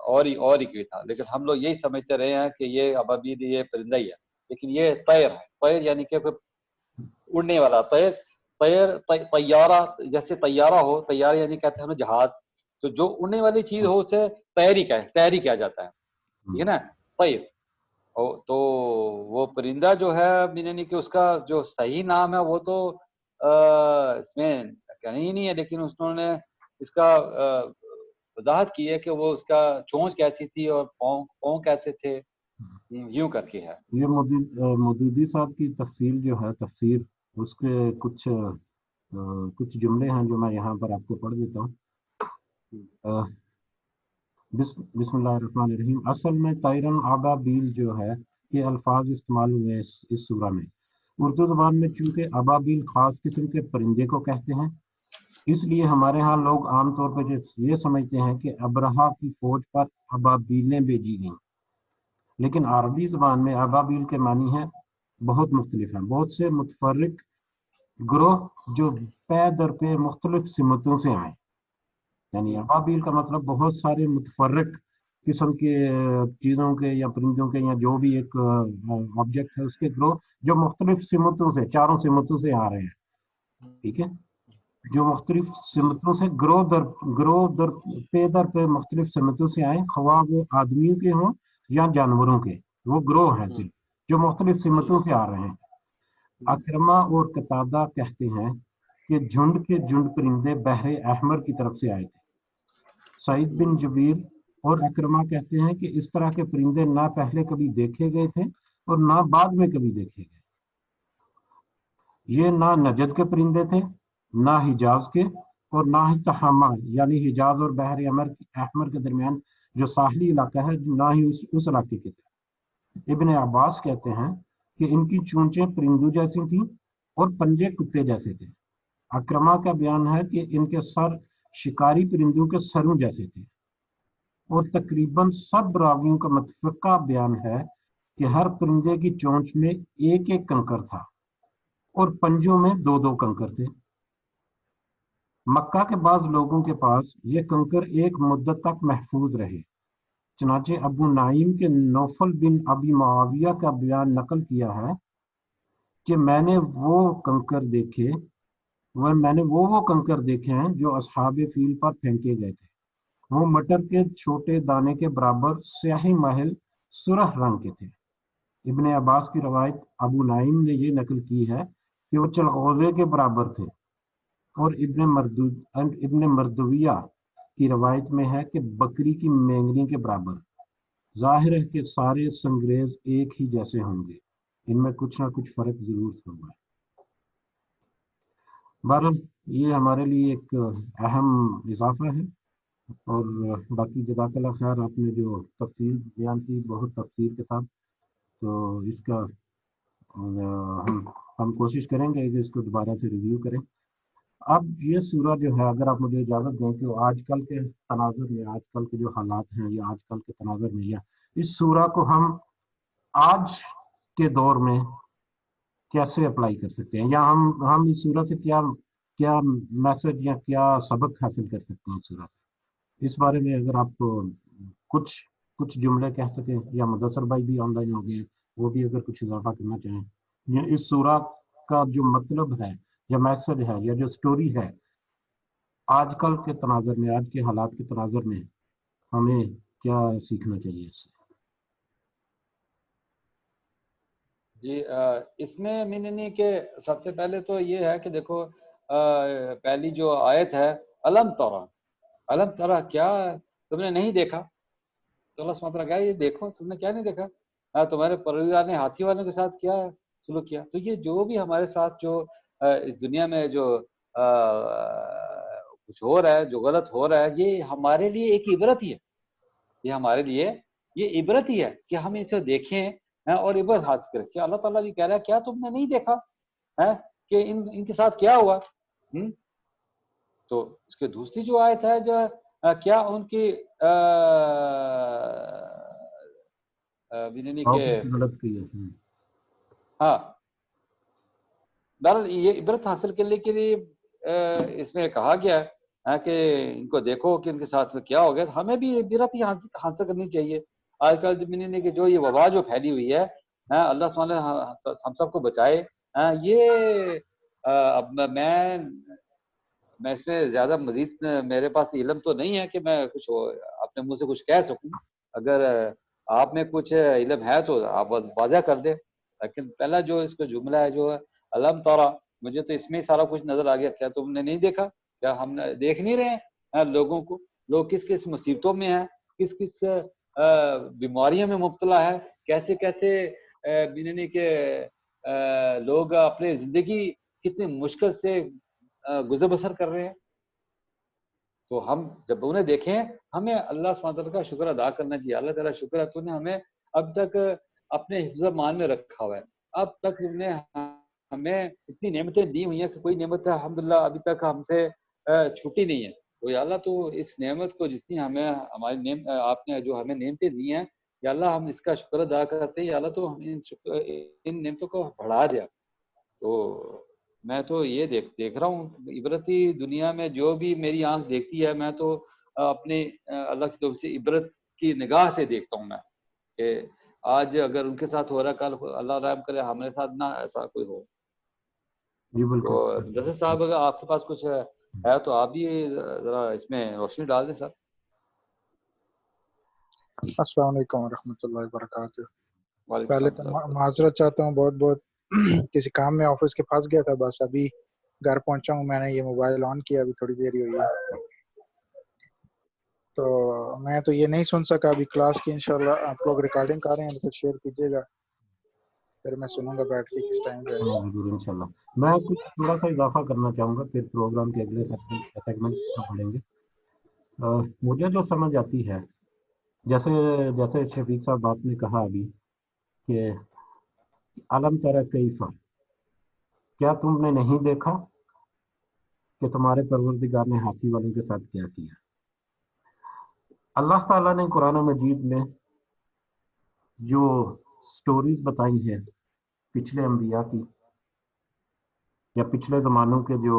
اور ہی کوئی تھا، لیکن ہم لوگ یہی سمجھتے رہے ہیں کہ یہ ابابیل یہ پرندہ ہی ہے، لیکن یہ طیر ہے. طیر یعنی کہ اڑنے والا. طیارہ جیسے طیارہ ہو، طیارہ یعنی کہتے ہیں ہم جہاز، تو جو اڑنے والی چیز ہو اسے طیر ہی کہا جاتا ہے، ٹھیک ہے نا، طیر. تو وہ پرندہ جو ہے یعنی کہ اس کا جو صحیح نام ہے وہ تو اس میں کہیں نہیں ہے، لیکن انہوں نے اس کا وضاحت کی ہے کہ وہ اس کا چونچ کیسی تھی اور پاؤں کیسے تھے، یوں کر کے ہے. یہ مودودی صاحب کی تفصیل جو ہے، تفسیر اس کے کچھ جملے ہیں جو میں یہاں پر آپ کو پڑھ دیتا ہوں. بسم اللہ الرحمن الرحیم. اصل میں طیرن ابابیل جو ہے یہ الفاظ استعمال ہوئے اس سورہ میں. اردو زبان میں چونکہ ابابیل خاص قسم کے پرندے کو کہتے ہیں، اس لیے ہمارے ہاں لوگ عام طور پر یہ سمجھتے ہیں کہ ابرہا کی فوج پر ابابیلیں بھیجی گئیں، لیکن عربی زبان میں ابابیل کے معنی ہیں بہت مختلف ہیں. بہت سے متفرق گروہ جو پے در پے مختلف سمتوں سے آئے، یعنی ابابیل کا مطلب بہت سارے متفرق قسم کے چیزوں کے یا پرندوں کے یا جو بھی ایک آبجیکٹ ہے اس کے گروہ جو مختلف سمتوں سے، چاروں سمتوں سے آ رہے ہیں، ٹھیک ہے، جو مختلف سمتوں سے گروہ در پہ مختلف سمتوں سے آئیں، خواہ وہ آدمیوں کے ہوں یا جانوروں کے، وہ گروہ ہیں صرف جو مختلف سمتوں سے آ رہے ہیں. اکرما اور قتادہ کہتے ہیں کہ جھنڈ کے جھنڈ پرندے بحر احمر کی طرف سے آئے تھے. سعید بن جبیر اور اکرما کہتے ہیں کہ اس طرح کے پرندے نہ پہلے کبھی دیکھے گئے تھے اور نہ بعد میں کبھی دیکھے گئے. یہ نہ نجد کے پرندے تھے، نہ حجاز کے، اور نہ ہی تہامہ یعنی حجاز اور بحر احمر کے درمیان جو ساحلی علاقہ ہے، نہ ہی اس علاقے کے تھے. ابن عباس کہتے ہیں کہ ان کی چونچیں پرندوں جیسی تھیں اور پنجے کتے جیسے تھے. اکرما کا بیان ہے کہ ان کے سر شکاری پرندوں کے سروں جیسے تھے، اور تقریباً سب راویوں کا متفقہ بیان ہے کہ ہر پرندے کی چونچ میں ایک ایک کنکر تھا اور پنجوں میں دو دو کنکر تھے. مکہ کے بعض لوگوں کے پاس یہ کنکر ایک مدت تک محفوظ رہے. چنانچہ ابو نعیم کے نوفل بن ابی معاویہ کا بیان نقل کیا ہے کہ میں نے وہ کنکر دیکھے ہیں جو اصحاب فیل پر پھینکے گئے تھے. وہ مٹر کے چھوٹے دانے کے برابر سیاہی محل سرخ رنگ کے تھے. ابن عباس کی روایت ابو نعیم نے یہ نقل کی ہے کہ وہ چلغوزے کے برابر تھے، اور ابن مردویہ کی روایت میں ہے کہ بکری کی مینگنی کے برابر. ظاہر ہے کہ سارے سنگریز ایک ہی جیسے ہوں گے، ان میں کچھ نہ کچھ فرق ضرور ہوگا. بہرحال یہ ہمارے لیے ایک اہم اضافہ ہے. اور باقی جزاک اللہ خیر، آپ نے جو تفصیل بیان کی بہت تفصیل کے ساتھ، تو اس کا ہم کوشش کریں گے کہ اس کو دوبارہ سے ریویو کریں. اب یہ سورہ جو ہے، اگر آپ مجھے اجازت دیں کہ آج کل کے تناظر میں، آج کل کے جو حالات ہیں یا آج کل کے تناظر میں، یا اس سورہ کو ہم آج کے دور میں کیسے اپلائی کر سکتے ہیں، یا ہم اس سورہ سے کیا میسج یا کیا سبق حاصل کر سکتے ہیں اس سورہ سے، اس بارے میں اگر آپ کچھ جملے کہہ سکیں، یا مدثر بھائی بھی آن لائن ہو گئے، وہ بھی اگر کچھ اضافہ کرنا چاہیں، یا اس سورہ کا جو مطلب ہے یا میسج ہے یا جو سٹوری ہے آج کل کے تناظر میں، آج کے حالات کے تناظر میں ہمیں کیا سیکھنا چاہیے اس سے. جی اس میں میننی کہ سب سے پہلے تو یہ ہے کہ دیکھو پہلی جو آیت ہے، علم ترا کیا تم نے نہیں دیکھا، تو اللہ سبحانہ کہا یہ دیکھو، تم نے کیا نہیں دیکھا، تمہارے پروردگار نے ہاتھی والوں کے ساتھ کیا سلوک کیا. تو یہ جو بھی ہمارے ساتھ جو اس دنیا میں جو کچھ ہو رہا ہے، جو غلط ہو رہا ہے، یہ ہمارے لیے ایک عبرت ہی ہے. یہ ہمارے لیے یہ عبرت ہی ہے کہ ہم اسے دیکھیں اور عبرت حاصل کریں. کہ اللہ تعالیٰ بھی کہہ رہا ہے کیا تم نے نہیں دیکھا ہے کہ ان کے ساتھ کیا ہوا. تو اس کے دوسری جو آیت ہے، جو کیا ان کی ہاں بہرحال یہ عبرت حاصل کرنے کے لیے اس میں کہا گیا کہ ان کو دیکھو کہ ان کے ساتھ کیا ہو گیا. ہمیں بھی عبرت ہی حاصل کرنی چاہیے. آج کل کہ جو یہ وبا جو پھیلی ہوئی ہے, اللہ سبحانہ ہم سب کو بچائے. یہ اب میں اس میں زیادہ مزید میرے پاس علم تو نہیں ہے کہ میں کچھ اپنے منہ سے کچھ کہہ سکوں. اگر آپ میں کچھ علم ہے تو آپ واضح کر دیں. لیکن پہلا جو اس کا جملہ ہے جو علم تارا, مجھے تو اس میں ہی سارا کچھ نظر آ گیا. کیا تم نے نہیں دیکھا؟ کیا ہم دیکھ نہیں رہے ہیں لوگوں کو؟ لوگ کس کس مصیبتوں میں ہیں, کس کس بیماریوں میں مبتلا ہے, کیسے کیسے کہ لوگ اپنی زندگی کتنی مشکل سے گزر بسر کر رہے ہیں. تو ہم جب انہیں دیکھیں, ہمیں اللہ سبحانہ تعالیٰ کا شکر ادا کرنا چاہیے. اللہ تعالیٰ شکر ہے تو نے ہمیں اب تک اپنے حفظ مان میں رکھا ہوا ہے. اب تک نے ہمیں اتنی نعمتیں دی ہوئی ہیں کہ کوئی نعمت الحمدللہ ابھی تک ہم سے چھوٹی نہیں ہے. تو یا اللہ تو اس نعمت کو جتنی ہمیں ہماری آپ نے جو ہمیں نعمتیں دی ہیں, یا اللہ ہم اس کا شکر ادا کرتے ہیں. یا اللہ تو ان نعمتوں کو بڑھا دیا. تو میں تو یہ دیکھ رہا ہوں عبرتی دنیا میں جو بھی میری آنکھ دیکھتی ہے, میں تو اپنے اللہ کی طرف سے عبرت کی نگاہ سے دیکھتا ہوں میں کہ آج اگر ان کے ساتھ ہو رہا ہے, کل اللہ رحم کرے ہمارے ساتھ نہ ایسا کوئی ہو. جی بالکل. تو جیسے صاحب اگر آپ کے پاس کچھ ہے تو آپ بھی ذرا اس میں روشنی ڈال دیں سر. السلام علیکم ورحمۃ اللہ وبرکاتہ. وعلیکم پہلے السلام. تو معذرت چاہتا ہوں بہت بہت, کسی کام میں آفس کے پاس گیا تھا, بس ابھی گھر پہنچا ہوں. میں نے یہ موبائل آن کیا, ابھی تھوڑی دیر ہی ہوئی ہے, تو میں تو یہ نہیں سن سکا ابھی کلاس کی. انشاءاللہ آپ لوگ ریکارڈنگ کر رہے ہیں تو شیئر کیجیے گا, پھر میں سنوں گا بیٹھ کے کس ٹائم پہ. ضرور انشاءاللہ. میں کچھ تھوڑا سا اضافہ کرنا چاہوں گا, پھر پروگرام کے اگلے سیگمنٹ پڑھیں گے. مجھے جو سمجھ آتی ہے, جیسے شفیق صاحب آپ نے کہا ابھی کہ علم ترى کیف, کیا تم نے نہیں دیکھا کہ تمہارے پروردگار نے ہاتھی والوں کے ساتھ کیا کیا. اللہ تعالیٰ نے قرآن مجید میں جو سٹوریز بتائی ہیں پچھلے انبیاء کی, یا پچھلے زمانوں کے جو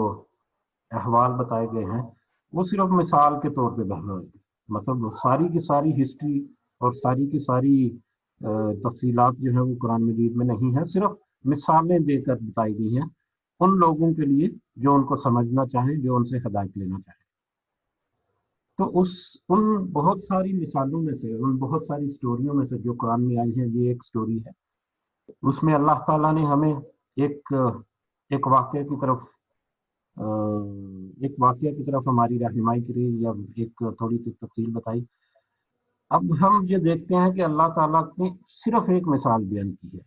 احوال بتائے گئے ہیں, وہ صرف مثال کے طور پہ بہت, مطلب ساری کی ساری ہسٹری اور ساری کی ساری تفصیلات جو ہیں وہ قرآن مجید میں نہیں ہے, صرف مثالیں دے کر بتائی گئی ہیں ان لوگوں کے لیے جو ان کو سمجھنا چاہیں, جو ان سے ہدایت لینا چاہیں. تو ان بہت ساری مثالوں میں سے, ان بہت ساری سٹوریوں میں سے جو قرآن میں آئی ہیں, یہ ایک سٹوری ہے. اس میں اللہ تعالیٰ نے ہمیں ایک واقعے کی طرف ہماری رہنمائی کری, یا ایک تھوڑی سی تفصیل بتائی. اب ہم یہ دیکھتے ہیں کہ اللہ تعالیٰ نے صرف ایک مثال بیان کی ہے.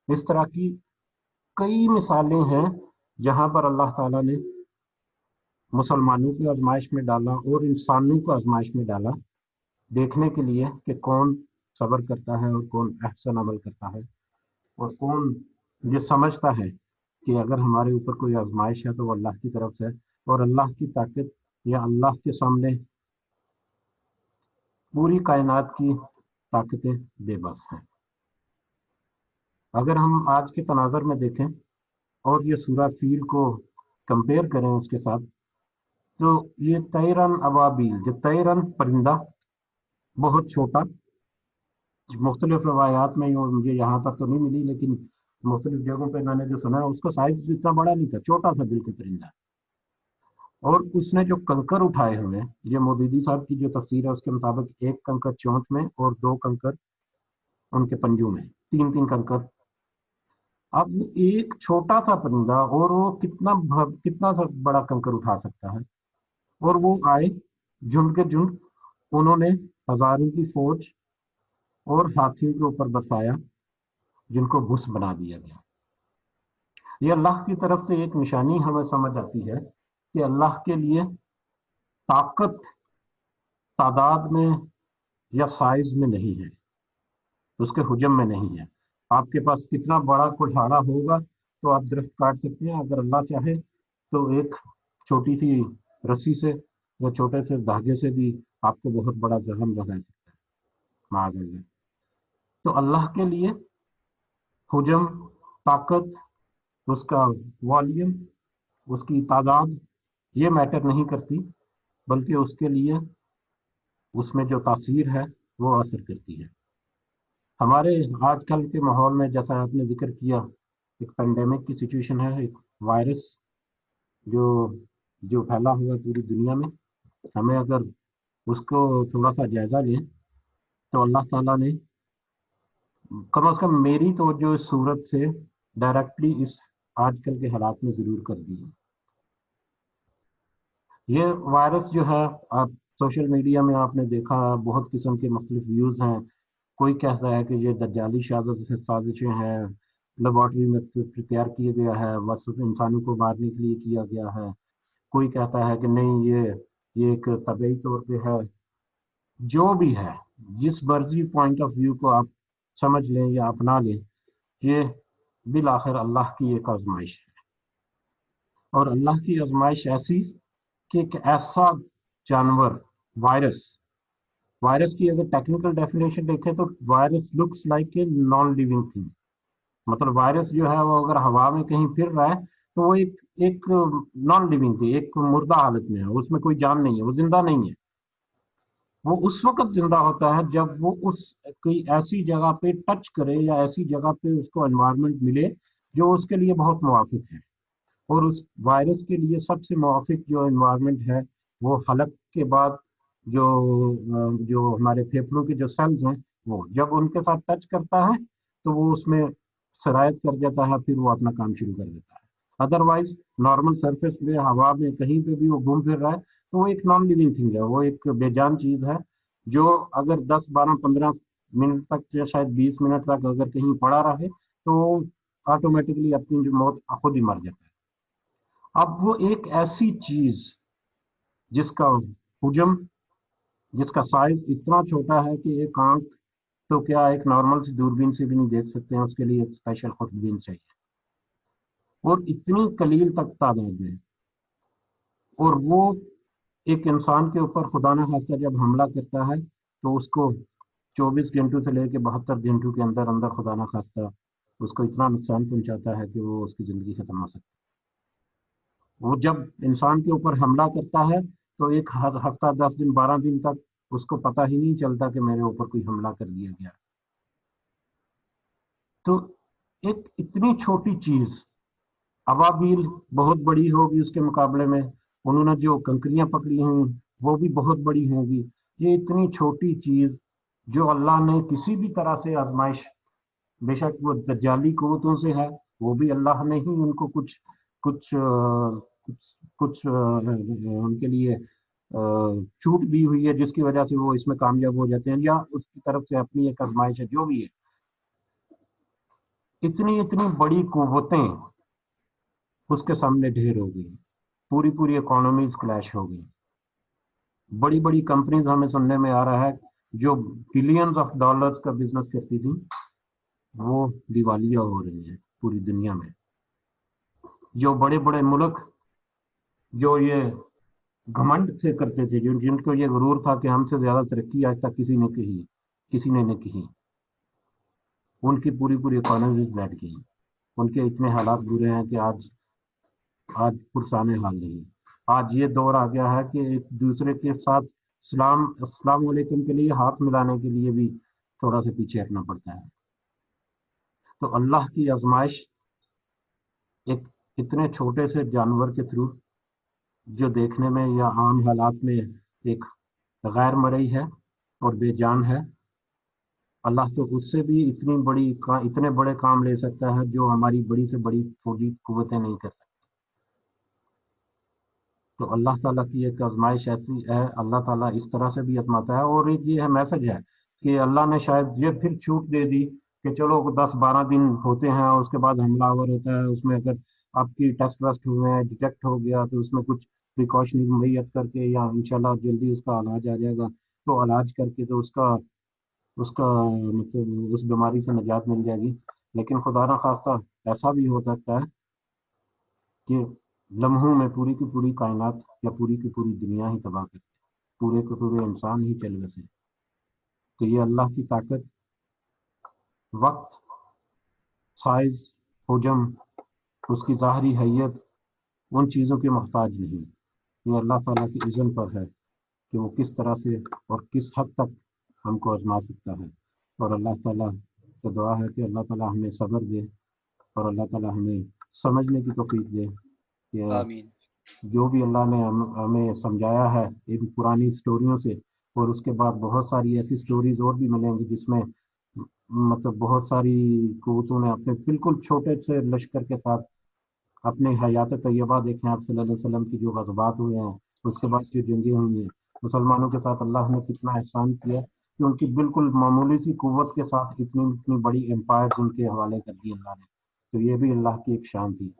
اس طرح کی کئی مثالیں ہیں جہاں پر اللہ تعالیٰ نے مسلمانوں کی آزمائش میں ڈالا اور انسانوں کو آزمائش میں ڈالا, دیکھنے کے لیے کہ کون صبر کرتا ہے اور کون احسن عمل کرتا ہے, اور کون یہ سمجھتا ہے کہ اگر ہمارے اوپر کوئی آزمائش ہے تو وہ اللہ کی طرف سے, اور اللہ کی طاقت یا اللہ کے سامنے پوری کائنات کی طاقتیں بے بس ہیں. اگر ہم آج کے تناظر میں دیکھیں اور یہ سورہ فیل کو کمپیئر کریں اس کے ساتھ, تو یہ طیرن ابابیل, جو طیرن پرندہ بہت چھوٹا, مختلف روایات میں مجھے یہاں تک تو نہیں ملی, لیکن مختلف جگہوں پہ میں نے جو سنا ہے اس کا سائز اتنا بڑا نہیں تھا, چھوٹا سا بالکل پرندہ. اور اس نے جو کنکر اٹھائے ہوئے, یہ مودودی صاحب کی جو تفسیر ہے اس کے مطابق ایک کنکر چونچ میں اور 2 کنکر ان کے پنجوں میں, 3 کنکر. اب ایک چھوٹا سا پرندہ اور وہ کتنا سا بڑا کنکر اٹھا سکتا ہے, اور وہ آئے جھنڈ کے جھنڈ, انہوں نے ہزاروں کی فوج اور ہاتھیوں کے اوپر برسایا جن کو بھس بنا دیا گیا. یہ اللہ کی طرف سے ایک نشانی ہمیں سمجھ آتی ہے کہ اللہ کے لیے طاقت تعداد میں یا سائز میں نہیں ہے, اس کے حجم میں نہیں ہے. آپ کے پاس کتنا بڑا کٹھارا ہوگا تو آپ درخت کاٹ سکتے ہیں, اگر اللہ چاہے تو ایک چھوٹی سی رسی سے یا چھوٹے سے دھاگے سے بھی آپ کو بہت بڑا زخم بنا سکتا ہے, معاذ اللہ. تو اللہ کے لیے حجم, طاقت, اس کا والیوم, اس کی تعداد یہ میٹر نہیں کرتی. بلکہ اس کے لیے اس میں جو تاثیر ہے وہ اثر کرتی ہے. ہمارے آج کل کے ماحول میں جیسا آپ نے ذکر کیا، ایک پینڈیمک کی سچویشن ہے، ایک وائرس جو پھیلا ہوا ہے پوری دنیا میں. ہمیں اگر اس کو تھوڑا سا جائزہ لیں تو اللہ تعالیٰ نے کم از کم میری توجہ اس صورت سے ڈائریکٹلی اس آج کل کے حالات میں ضرور کر دی ہے. یہ وائرس جو ہے، آپ سوشل میڈیا میں آپ نے دیکھا بہت قسم کے مختلف ویوز ہیں. کوئی کہتا ہے کہ یہ دجالی سازشیں ہیں، لیبارٹری میں تیار کیا گیا ہے، بس انسانوں کو مارنے کے لیے کیا گیا ہے. کوئی کہتا ہے کہ نہیں، یہ ایک طبعی طور پہ ہے. جو بھی ہے، جس مرضی پوائنٹ آف ویو کو آپ سمجھ لیں یا اپنا لیں، یہ بالآخر اللہ کی ایک آزمائش ہے. اور اللہ کی آزمائش ایسی کہ ایک ایسا جانور، وائرس کی اگر ٹیکنیکل ڈیفینیشن دیکھیں تو virus looks like a non living thing. مطلب وائرس جو ہے وہ اگر ہوا میں کہیں پھر رہا ہے تو وہ ایک نان لیونگ تھی، ایک مردہ حالت میں ہے، اس میں کوئی جان نہیں ہے، وہ زندہ نہیں ہے. وہ اس وقت زندہ ہوتا ہے جب وہ کوئی ایسی جگہ پہ ٹچ کرے یا ایسی جگہ پہ اس کو انوائرمنٹ ملے جو اس کے لیے بہت موافق ہے. اور اس وائرس کے لیے سب سے موافق جو انوائرمنٹ ہے وہ حلق کے بعد جو ہمارے پھیپھڑوں کے جو سیلز ہیں، وہ جب ان کے ساتھ ٹچ کرتا ہے تو وہ اس میں سرایت کر دیتا ہے، پھر وہ اپنا کام شروع کر دیتا ہے. ادروائز نارمل سرفیس پہ، ہوا میں کہیں پہ بھی وہ گھوم پھر رہا ہے تو وہ ایک نان لیونگ تھنگ ہے، وہ ایک بے جان چیز ہے جو اگر 10 12 15 منٹ تک یا شاید 20 منٹ تک اگر کہیں پڑا رہے تو آٹومیٹکلی اپنی جو موت خود ہی مر جاتا ہے. اب وہ ایک ایسی چیز جس کا حجم، جس کا سائز اتنا چھوٹا ہے کہ ایک آنکھ تو کیا ایک نارمل سی دوربین سے بھی نہیں دیکھ سکتے ہیں، اس کے لیے ایک اسپیشل خودبین چاہیے. اور اتنی قلیل تک تعداد ہے، اور وہ ایک انسان کے اوپر خدا نہ خواستہ جب حملہ کرتا ہے تو اس کو 24 گھنٹوں سے لے کے 72 گھنٹوں کے اندر اندر خدا نہ خواستہ اس کو اتنا نقصان پہنچاتا ہے کہ وہ اس کی زندگی ختم ہو سکتی ہے. وہ جب انسان کے اوپر حملہ کرتا ہے تو ایک ہفتہ 10 دن 12 دن تک اس کو پتہ ہی نہیں چلتا کہ میرے اوپر کوئی حملہ کر دیا گیا. تو ایک اتنی چھوٹی چیز، ابابیل بہت بڑی ہوگی اس کے مقابلے میں، انہوں نے جو کنکریاں پکڑی ہیں وہ بھی بہت بڑی ہوں گی. یہ اتنی چھوٹی چیز جو اللہ نے کسی بھی طرح سے آزمائش، بے شک وہ دجالی قوتوں سے ہے، وہ بھی اللہ نے ہی ان کو کچھ ان کے لیے چھوٹ دی ہوئی ہے جس کی وجہ سے وہ اس میں کامیاب ہو جاتے ہیں، یا اس کی طرف سے اپنی ایک آزمائش ہے. جو بھی ہے، اتنی بڑی قوتیں اس کے سامنے ڈھیر ہو گئی، پوری اکانومیز کلیش ہو گئی. بڑی بڑی کمپنیز ہمیں سننے میں آ رہا ہے جو بلینز آف ڈالرز کا بزنس کرتی تھی وہ دیوالیہ ہو رہی ہیں پوری دنیا میں. جو بڑے بڑے ملک جو یہ گھمنڈ سے کرتے تھے، جن کو یہ غرور تھا کہ ہم سے زیادہ ترقی آج تک کسی نے نہیں کی، ان کی پوری اکانومیز بیٹھ گئی. ان کے اتنے حالات برے ہیں کہ آج پرسانے حال نہیں. آج یہ دور آ گیا ہے کہ ایک دوسرے کے ساتھ السلام علیکم کے لیے ہاتھ ملانے کے لیے بھی تھوڑا سا پیچھے ہٹنا پڑتا ہے. تو اللہ کی آزمائش ایک اتنے چھوٹے سے جانور کے تھرو جو دیکھنے میں یا عام حالات میں ایک غیر مرئی ہے اور بے جان ہے، اللہ تو اس سے بھی اتنے بڑے کام لے سکتا ہے جو ہماری بڑی سے بڑی فوجی قوتیں نہیں کر سکتی. تو اللہ تعالیٰ کی ایک آزمائش ایسی ہے، اللہ تعالیٰ اس طرح سے بھی آزماتا ہے. اور ایک یہ میسج ہے کہ اللہ نے شاید یہ پھر چھوٹ دے دی کہ چلو 10-12 دن ہوتے ہیں اور اس کے بعد حملہ آور ہوتا ہے، اس میں اگر آپ کی ٹیسٹ ویسٹ ہوئے ہیں، ڈیٹیکٹ ہو گیا تو اس میں کچھ پریکاشنز مہیت کر کے یا انشاءاللہ جلدی اس کا علاج آ جائے گا تو علاج کر کے تو اس کا مطلب اس بیماری سے نجات مل جائے گی. لیکن خدا نہ خواستہ ایسا بھی ہو سکتا ہے کہ لمحوں میں پوری کی پوری کائنات یا پوری کی پوری دنیا ہی تباہ کر دے، پورے کے پورے انسان ہی چل بسے. تو یہ اللہ کی طاقت وقت، سائز، حجم، اس کی ظاہری حیت ان چیزوں کی محتاج نہیں. یہ اللہ تعالیٰ کی اذن پر ہے کہ وہ کس طرح سے اور کس حد تک ہم کو آزما سکتا ہے. اور اللہ تعالیٰ سے دعا ہے کہ اللہ تعالیٰ ہمیں صبر دے اور اللہ تعالیٰ ہمیں سمجھنے کی توفیق دے کہ آمین. جو بھی اللہ نے ہمیں سمجھایا ہے ان پرانی سٹوریوں سے، اور اس کے بعد بہت ساری ایسی سٹوریز اور بھی ملیں گی جس میں مطلب بہت ساری قوتوں نے اپنے بالکل چھوٹے سے لشکر کے ساتھ اپنے حیات طیبہ دیکھیں آپ صلی اللہ علیہ وسلم کی جو غزوات ہوئے ہیں، اس کے بعد جو جنگیں ہوئی ہیں، مسلمانوں کے ساتھ اللہ نے کتنا احسان کیا کہ ان کی بالکل معمولی سی قوت کے ساتھ اتنی بڑی امپائر ان کے حوالے کر دی اللہ نے. تو یہ بھی اللہ کی ایک شان تھی،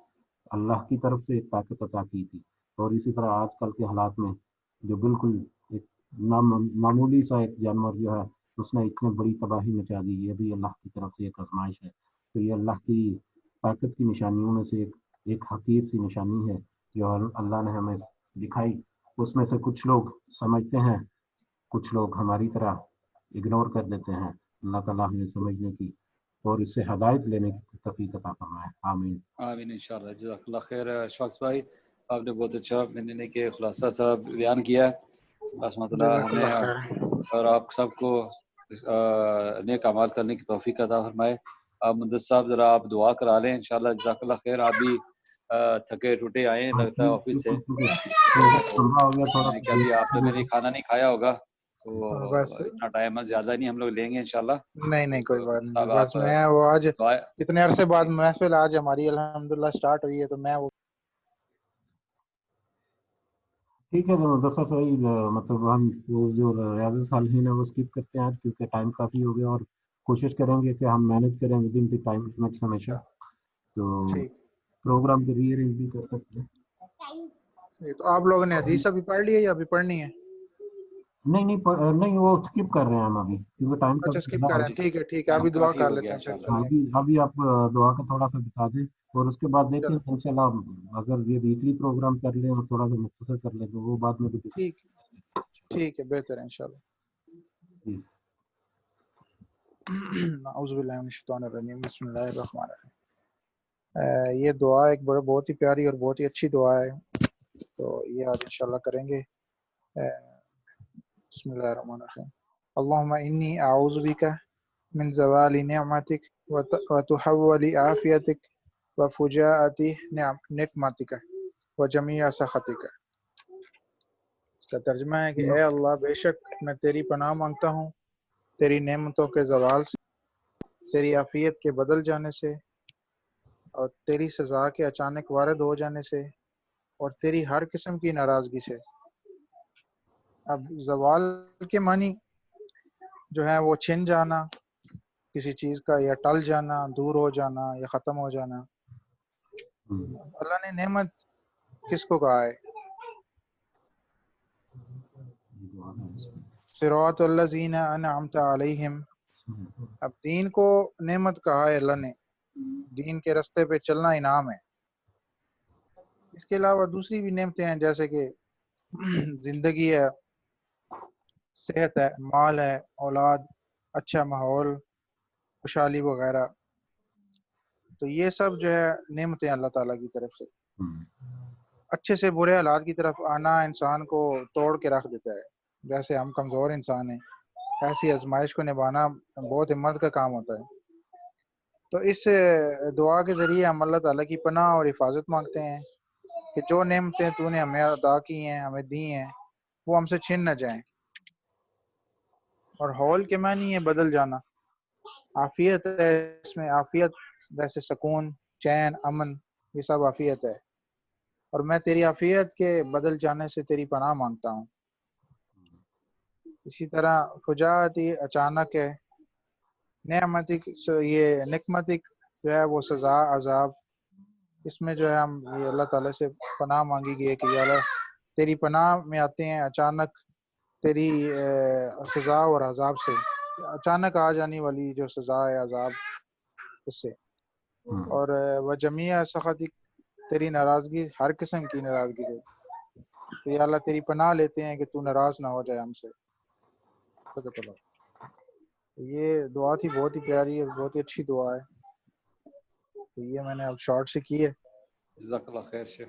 اللہ کی طرف سے ایک طاقت عطا کی تھی. اور اسی طرح آج کل کے حالات میں جو بالکل ایک معمولی سا ایک جانور جو ہے اس نے اتنی بڑی تباہی مچا دی، یہ بھی اللہ کی طرف سے ایک آزمائش ہے. تو یہ اللہ کی طاقت کی نشانیوں میں سے ایک حقیر سی نشانی ہے جو اللہ نے ہمیں دکھائی. اس میں سے کچھ لوگ سمجھتے ہیں، کچھ لوگ ہماری طرح اگنور کر دیتے ہیں. اللہ تعالیٰ ہمیں سمجھنے کی اور اس سے ہدایت لینے کی توفیق عطا فرمائے. آمین آمین انشاءاللہ. جزاک اللہ خیر اشفاق بھائی، آپ نے بہت اچھا ملنے کے خلاصہ سا بیان کیا ہے. اللہ سبحانہ وتعالیٰ جزاک اللہ ہمیں خیر. اور آپ سب کو نیک اعمال کرنے کی توفیق عطا فرمائے. آپ مدثر صاحب ذرا آپ دعا کرا لیں انشاءاللہ. جزاک اللہ خیر. آپ بھی تھکے ٹوٹے آئے لگتا ہے آفس سے، ہو گیا تھوڑا کہ ابھی آپ لوگوں نے کھانا نہیں کھایا ہوگا، تو بس اتنا ٹائم زیادہ نہیں ہم لوگ لیں گے انشاءاللہ. نہیں کوئی بات نہیں. صاحب بس آپ میں وہ آج دعا اتنے عرصے بعد محفل آج ہماری الحمدللہ سٹارٹ ہوئی ہے، تو میں وہ ٹھیک ہے. مدثر بھائی مطلب ہم وہ جو ریاض الصالحین ہے وہ اسکپ کرتے ہیں کیونکہ ٹائم کافی ہو گیا، اور کوشش کریں گے کہ ہم مینیج کریں with in the time limits ہمیشہ. تو ٹھیک. پروگرام کو ری ارینج بھی کر سکتے ہیں. تو آپ لوگوں نے حدیث ابھی پڑھ لی ہے یا ابھی پڑھنی ہے؟ نہیں وہ اسکپ کر رہے ہیں ہم ابھی کیونکہ ٹائم کا اچھا اسکپ زیادہ کر ہو رہے ہیں. گیا. ٹھیک ہے ابھی دعا کافی کر ہو لیتے گیا ہیں پھر انشاءاللہ. چلیں. ابھی آپ دعا کا تھوڑا سا بتا دیں اور اس کے بعد دیکھیں چلو انشاءاللہ اگر یہ ویکلی پروگرام کر لیں اور تھوڑا سا مختصر کر لیں تو وہ بعد میں بھی ٹھیک ہے بہتر ہے انشاءاللہ. جی. اعوذ باللہ من الشیطان الرجیم. بسم اللہ الرحمن الرحیم. یہ دعا ایک بہت ہی پیاری اور بہت ہی اچھی دعا ہے، تو یہ آج انشاءاللہ کریں گے. بسم اللہ الرحمن الرحیم. اللہم انی اعوذ بک من زوال نعمتک وتحول عافیتک وفجاءت نقمتک وجمیع سخطک. اس کا ترجمہ ہے کہ اے اللہ بے شک میں تیری پناہ مانگتا ہوں تیری نعمتوں کے زوال سے، تیری عافیت کے بدل جانے سے، اور تیری سزا کے اچانک وارد ہو جانے سے، اور تیری ہر قسم کی ناراضگی سے. اب زوال کے معنی جو ہے وہ چھن جانا کسی چیز کا، یا ٹل جانا، دور ہو جانا، یا ختم ہو جانا. اللہ نے نعمت کس کو کہا ہے؟ صراط الذین انعمت علیہم. اب دین کو نعمت کہا ہے اللہ نے، دین کے رستے پہ چلنا انعام ہے. اس کے علاوہ دوسری بھی نعمتیں ہیں جیسے کہ زندگی ہے، صحت ہے، مال ہے، اولاد، اچھا ماحول، خوشحالی وغیرہ. تو یہ سب جو ہے نعمتیں اللہ تعالیٰ کی طرف سے. اچھے سے برے حالات کی طرف آنا انسان کو توڑ کے رکھ دیتا ہے. جیسے ہم کمزور انسان ہیں، ایسی آزمائش کو نبھانا بہت ہمت کا کام ہوتا ہے. تو اس دعا کے ذریعے ہم اللہ تعالیٰ کی پناہ اور حفاظت مانگتے ہیں کہ جو نعمتیں تو نے ہمیں عطا کی ہیں، ہمیں دی ہیں، وہ ہم سے چھن نہ جائیں. اور حول کے معنی ہے بدل جانا. عافیت ہے اس میں، عافیت جیسے سکون، چین، امن، یہ سب عافیت ہے. اور میں تیری عافیت کے بدل جانے سے تیری پناہ مانگتا ہوں. اسی طرح فجاعتی اچانک ہے، نعمتک یہ نقمتک جو ہے وہ سزا عذاب. اس میں جو ہے ہم یہ اللہ تعالیٰ سے پناہ مانگی گئی ہے کہ یا اللہ تیری پناہ میں آتے ہیں اچانک تیری سزا اور عذاب سے، اچانک آ جانے والی جو سزا ہے عذاب اس سے. اور وہ جمیع سخطک، تیری ناراضگی ہر قسم کی ناراضگی سے. تو یا اللہ تیری پناہ لیتے ہیں کہ تو ناراض نہ ہو جائے ہم سے. یہ دعا تھی بہت ہی پیاری اور بہت ہی اچھی دعا ہے. تو یہ میں نے اب شارٹ سے کی ہے. جزاک اللہ خیر شیخ.